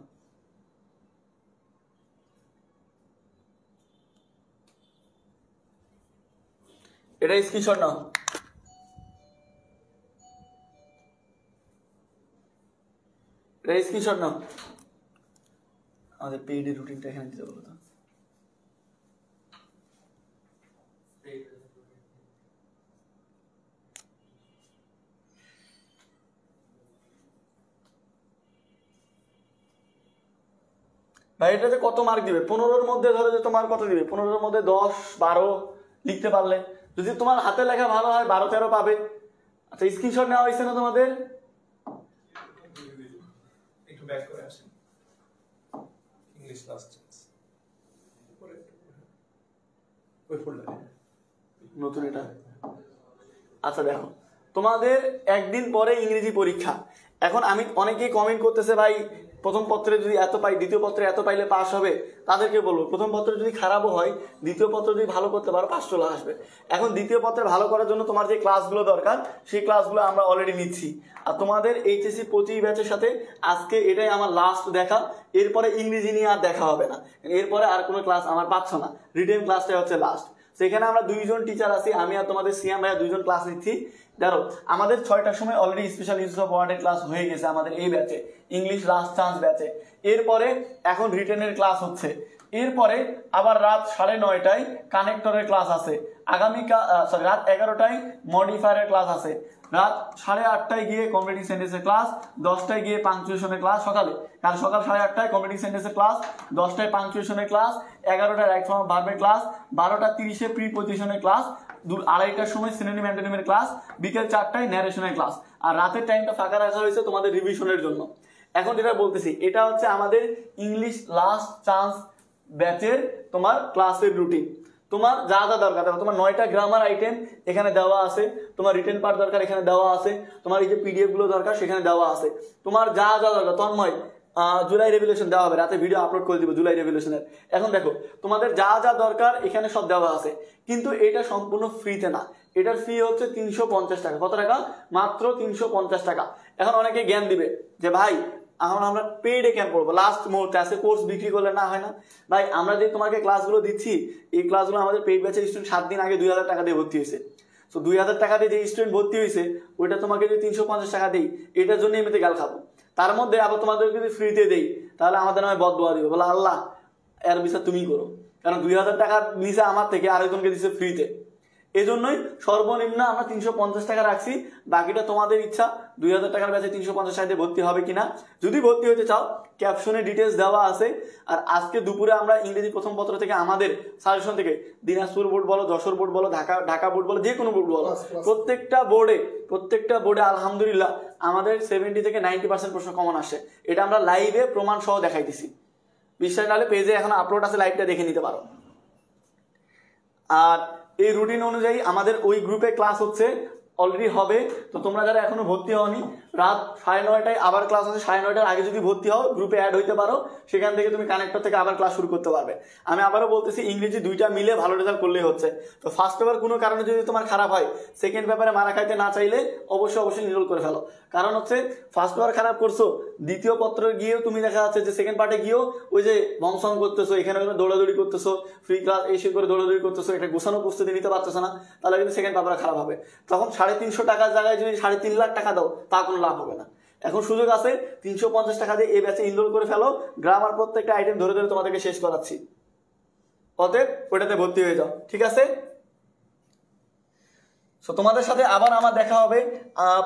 এটা স্ক্রিনশট নাও, এটা স্ক্রিনশট নাও। আমাদের পেইড রুটিনটা এখানে দিতে বলো তো। ভাই এটাতে কত মার্ক দিবে, 15-র মধ্যে ধরো যে তোমার কত দিবে, 15-র মধ্যে 10-12 লিখতে পারলে, যদি তোমার হাতে লেখা ভালো হয় 12-13 পাবে। আচ্ছা স্ক্রিনশট নেওয়া হয়েছে না তোমাদের, একটু ব্যাক করে আসেন, ইংলিশ লাস্ট চান্স ওই ফোল্ডারে নতুন এটা। আচ্ছা দেখো তোমাদের একদিন পরে ইংরেজি পরীক্ষা। এখন আমি অনেকেই কমেন্ট করতেছে ভাই প্রথম পত্রে যদি এত পাই দ্বিতীয় পত্রে এত পাইলে পাস হবে, তাদেরকে বলবো প্রথম পত্র যদি খারাপও হয় দ্বিতীয় পত্র যদি ভালো করতে পারো 5 চলে আসবে। এখন দ্বিতীয় পত্রে ভালো করার জন্য তোমার যে ক্লাসগুলো দরকার সেই ক্লাসগুলো আমরা অলরেডি নিচ্ছি। আর তোমাদের এইচএসসি 25 ব্যাচের সাথে আজকে এটাই আমার লাস্ট দেখা, এরপরে ইংরেজি নিয়ে আর দেখা হবে না, এরপরে আর কোনো ক্লাস আমার পাচ্ছ না, রিটেন ক্লাসটাই হচ্ছে লাস্ট। সেখানে আমরা 2 জন টিচার আছি, আমি আর তোমাদের সিয়াম ভাইয়া 2 জন ক্লাস নিচ্ছি। ধরো আমাদের 6টার সময় অলরেডি স্পেশাল ইউজ অফ ওয়ার্ডের ক্লাস হয়ে গেছে আমাদের এই ব্যাচে, ইংলিশ লাস্ট চান্স ব্যাচে। এরপরে এখন রিটেনের ক্লাস হচ্ছে, এরপরে আবার রাত 9:30টায় কানেক্টরের ক্লাস আছে, আগামীকাল রাত 11টায় মডিফায়ারের ক্লাস আছে, রাত 8:30টায় গিয়ে কমপ্লিটিং সেন্টেন্সের ক্লাস, 10টায় গিয়ে পাংচুয়েশনের ক্লাস, সকাল 8:30টায় কমপ্লিটিং সেন্টেন্সের ক্লাস, 10টায় পাংচুয়েশনের ক্লাস, 11টায় রাইট ফর্ম ভার্বের ক্লাস, 12:30 প্রিপজিশনের ক্লাস, 2:30টার সময় সিনোনিম অ্যান্টোনিমের ক্লাস, বিকেল 4টায় ন্যারেশনের ক্লাস। আর রাতের টাইমটা ফাঁকা রাখা হয়েছে তোমাদের রিভিশনের জন্য। এখন যেটা বলতেছি এটা হচ্ছে আমাদের ইংলিশ লাস্ট চান্স ব্যাচের তোমার ক্লাসের রুটিন। তোমার যা যা দরকার, তোমার 9টা গ্রামার আইটেম এখানে দেওয়া আছে, তোমার রিটেন পার্ট দরকার এখানে দেওয়া আছে, তোমার এই যে পিডিএফ গুলো দরকার সেখানে দেওয়া আছে, তোমার যা যা দরকার। তন্ময় জুলাই রেভলিউশন দেওয়া হবে, রাতে ভিডিও আপলোড করে দিব জুলাই রেভলিউশনের। এখন দেখো তোমাদের যা যা দরকার এখানে সব দেওয়া আছে, কিন্তু এটা সম্পূর্ণ ফ্রিতে না, এটার ফি হচ্ছে 350 টাকা। কত টাকা? মাত্র 350 টাকা। এখন অনেকে জ্ঞান দিবে যে ভাই এখন আমরা পেইডে কেন পড়বো, লাস্ট মুহূর্তে আছে, কোর্স বিক্রি করলে না হয় না? ভাই আমরা যে তোমাকে ক্লাসগুলো দিচ্ছি, এই ক্লাসগুলো আমাদের পেইড ব্যাচের স্টুডেন্ট 7 দিন আগে 2000 টাকা দিয়ে ভর্তি হয়েছে। তো 2000 টাকা দিয়ে যে স্টুডেন্ট ভর্তি হয়েছে ওইটা তোমাকে যদি 350 টাকা দিই, এটার জন্য এমনিতে গাল খাবো, তার মধ্যে আবার তোমাদের যদি ফ্রিতে দেই তাহলে আমাদের নামে বদদোয়া দিবে, বলে আল্লাহ এর বিচার তুমি করো, কারণ 2000 টাকা নিচে আমার থেকে আরেকজনকে দিচ্ছে ফ্রিতে। এই জন্যই সর্বনিম্ন আমরা 350 টাকা রাখছি, বাকিটা তোমাদের ইচ্ছা 2000 টাকার ব্যাচে 350 টাকা দিয়ে ভর্তি হবে কিনা। যদি ভর্তি হতে চাও ক্যাপশনে ডিটেলস দেওয়া আছে। আর আজকে দুপুরে আমরা ইংরেজি প্রথম পত্র থেকে আমাদের সাজেশন থেকে দিনাজপুর বোর্ড বলো, যশোর বোর্ড বলো, ঢাকা বোর্ড বলো, যে কোনো বোর্ড বলো, প্রত্যেকটা বোর্ডে আলহামদুলিল্লাহ আমাদের 70 থেকে 90% প্রশ্ন কমন আসে। এটা আমরা লাইভে প্রমাণ সহ দেখাই দিছি, বিশ্বাস নাহলে পেজে এখন আপলোড আছে, লাইভটা দেখে নিতে পারো। আর এই রুটিন অনুযায়ী আমাদের ওই গ্রুপে ক্লাস হচ্ছে, অলরেডি হবে। তো তোমরা যারা এখনো ভর্তি হওনি, রাত 9:30টায় আবার ক্লাস আছে, 9:30টার আগে যদি ভর্তি হও গ্রুপে অ্যাড হইতে পারো, সেখান থেকে তুমি কানেক্টর থেকে আবার ক্লাস শুরু করতে পারবে। আমি আবারও বলতেছি, ইংরেজি দুইটা মিলে ভালো রেজাল্ট করলেই হচ্ছে। তো ফার্স্ট পেপার কোনো কারণে যদি তোমার খারাপ হয়, সেকেন্ড পেপারে মারা খাইতে না চাইলে অবশ্যই নিরোল করে ফেলো। কারণ হচ্ছে ফার্স্ট পেপার খারাপ করছো, দ্বিতীয় পত্রে গিয়েও তুমি দেখা যাচ্ছে যে সেকেন্ড পার্টে গিয়েও ওই যে বংশন করতেছো, এখানে দৌড়াদৌড়ি করতেছো, ফ্রি ক্লাস এসে করে দৌড়াদৌড়ি করতেছো, এটা গোছানো প্রস্তুতি নিতে পারতেছো না, তাহলে কিন্তু সেকেন্ড পেপার খারাপ হবে। তখন 350 টাকার জায়গায় যদি 3.5 লাখ টাকা দাও, তা কোনো লাভ হবে না। এখন সুযোগ আছে, 350 টাকা দিয়ে এই ব্যাচে ইনরোল করে ফেলো। গ্রামার প্রত্যেকটা আইটেম ধরে ধরে তোমাদেরকে শেষ করাচ্ছি, অতএব ওটাতে ভর্তি হয়ে যাও, ঠিক আছে? তো তোমাদের সাথে আবার আমার দেখা হবে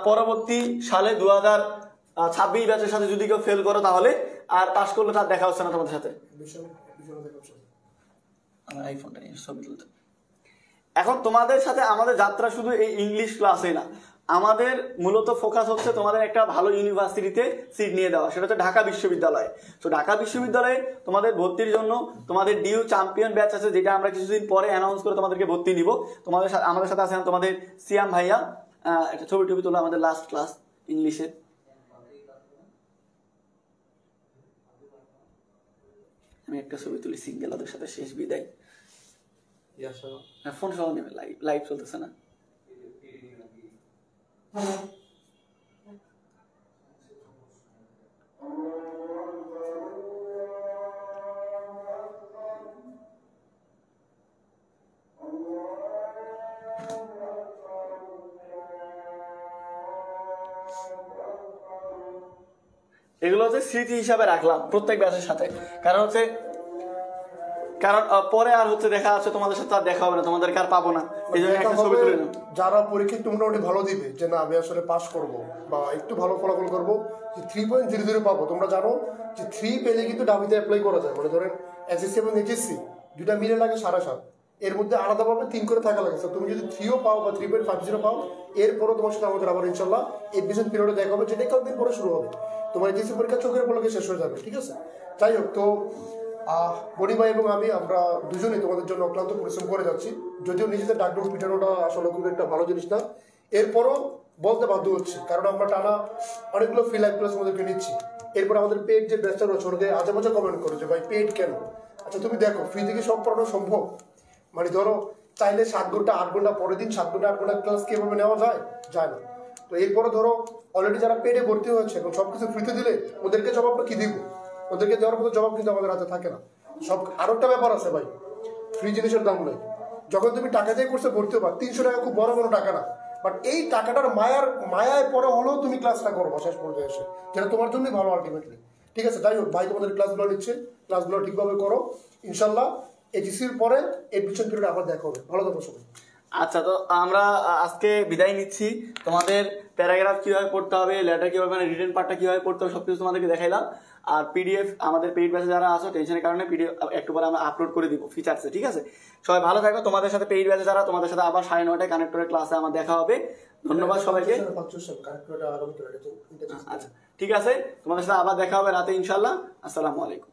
পরবর্তী সালে 2026 ব্যাচের সাথে। যদি কেউ ফেল করো তাহলে, আর পাস করলে তার দেখা হচ্ছে না তোমাদের সাথে। আমার আইফোনটা নিয়ে ছবি তুলতে। এখন তোমাদের সাথে আমাদের যাত্রা শুধু এই ইংলিশ ক্লাসে না, আমাদের মূলত ফোকাস হচ্ছে তোমাদের একটা ভালো ইউনিভার্সিটিতে সিট নিয়ে দেওয়া, সেটা হচ্ছে ঢাকা বিশ্ববিদ্যালয়ে। তো ঢাকা বিশ্ববিদ্যালয়ে তোমাদের ভর্তির জন্য তোমাদের ডিউ চ্যাম্পিয়ন ব্যাচ আছে, যেটা আমরা কিছুদিন পরে অ্যানাউন্স করে তোমাদেরকে ভর্তি নিব। তোমাদের সাথে আমাদের সাথে আছেন তোমাদের সিয়াম ভাইয়া, একটা ছবি তুলো, আমাদের লাস্ট ক্লাস ইংলিশের। আমি একটা ছবি তুলি সিঙ্গেল, ওদের সাথে শেষ বিদায়। ফোন সহ নেবে, লাইভ চলতেছে না। এগুলো হচ্ছে স্মৃতি হিসাবে রাখলাম প্রত্যেক ব্যাচের সাথে, কারণ পরে আর হচ্ছে দেখা আছে তোমাদের সাথে আর দেখা হবে না, তোমাদেরকে আর পাবো না, এই জন্য একটা ছবি তুলে নাও। যারা পরীক্ষা একটু মোটামুটি ভালো দিবে, যে না আমি আসলে পাস করব বা একটু ভালো ফলাফল করবো, যে 3.00 পাবো। তোমরা জানো যে 3 পেলে কিন্তু ডাবিতে অ্যাপ্লাই করা যায়, মানে ধরেন এসএসসি এবং এইচএসসি দুইটা মিলে লাগে 7.5, এর মধ্যে আলাদাভাবে 3 করে থাকা লাগে। তুমি যদি 3ও পাও বা 3.50 পাও, এরপরও তোমার সাথে আমাদের আবার ইনশাল্লাহ এডমিশন পিরিয়ডে দেখা হবে, যেটা কয়েকদিন পরে শুরু হবে। তোমার এইচএসসি পরীক্ষা চোখের পলকে শেষ হয়ে যাবে, ঠিক আছে? যাই হোক, তো বনিমা এবং আমরা দুজনেই তোমাদের জন্য অক্লান্ত পরিশ্রম করে যাচ্ছি, যদিও নিজেদের ডাকডোর পিটানোটা আসলে খুব একটা ভালো জিনিস না, এরপরও বলতে বাধ্য হচ্ছি, কারণ আমরা টানা অনেকগুলো ফ্রি লাইভ ক্লাস আমাদেরকে নিচ্ছি। এরপর আমাদের পেড যে ব্যাচটা রয়েছে ওনাকে আজে বাজে কমেন্ট করে যে ভাই পেড কেন? আচ্ছা তুমি দেখো, ফ্রি থেকে সব পড়ানো সম্ভব? মানে ধরো চাইলে 7 ঘন্টা 8 ঘন্টা পরের দিন 7 ঘন্টা 8 ঘন্টা ক্লাস কিভাবে নেওয়া যায়? যায় না। তো এরপরে ধরো অলরেডি যারা পেডে ভর্তি হয়েছে এবং সবকিছু ফ্রিতে দিলে ওদেরকে জবাবটা কি দিব? ওদেরকে দেওয়ার মতো জবাব কিন্তু আমাদের হাতে থাকে না। সব আরো একটা ব্যাপার আছে ভাই, ফ্রি জিনিসের দাম নেই। যখন তুমি টাকা দিয়ে করছে ভর্তি হবা, 300 টাকা খুব বড় কোনো টাকা না, বাট এই টাকাটার মায়ায় পরে হলেও তুমি ক্লাসটা করবো শেষ পর্যন্ত এসে, যেটা তোমার জন্যই ভালো আলটিমেটলি, ঠিক আছে? যাই হোক, ভাই তোমাদের ক্লাসগুলো নিচ্ছে, ক্লাসগুলো ঠিকভাবে করো, ইনশাল্লাহ এইচএসসির পরে এডমিশন পিরিয়ড আবার দেখা হবে। ভালো থাকো সবাই। আচ্ছা, তো আমরা আজকে বিদায় নিচ্ছি। তোমাদের প্যারাগ্রাফ কিভাবে পড়তে হবে, লেটার কিভাবে, মানে রিটেন পার্টটা কিভাবে পড়তে হবে, সবকিছু তোমাদেরকে দেখাইলাম। আর পিডিএফ আমাদের পেইড ব্যাচে যারা আছো, টেনশনের কারণে পিডিএফ একটু পরে আমরা আপলোড করে দিব ফিচার্সে, ঠিক আছে? সবাই ভালো থাকো। তোমাদের সাথে পেইড ব্যাচে যারা, তোমাদের সাথে আবার 9:30টায় কানেক্টরের ক্লাসে আমার দেখা হবে। ধন্যবাদ সবাইকে। আচ্ছা ঠিক আছে, তোমাদের সাথে আবার দেখা হবে রাতে ইনশাল্লাহ। আসসালামু আলাইকুম।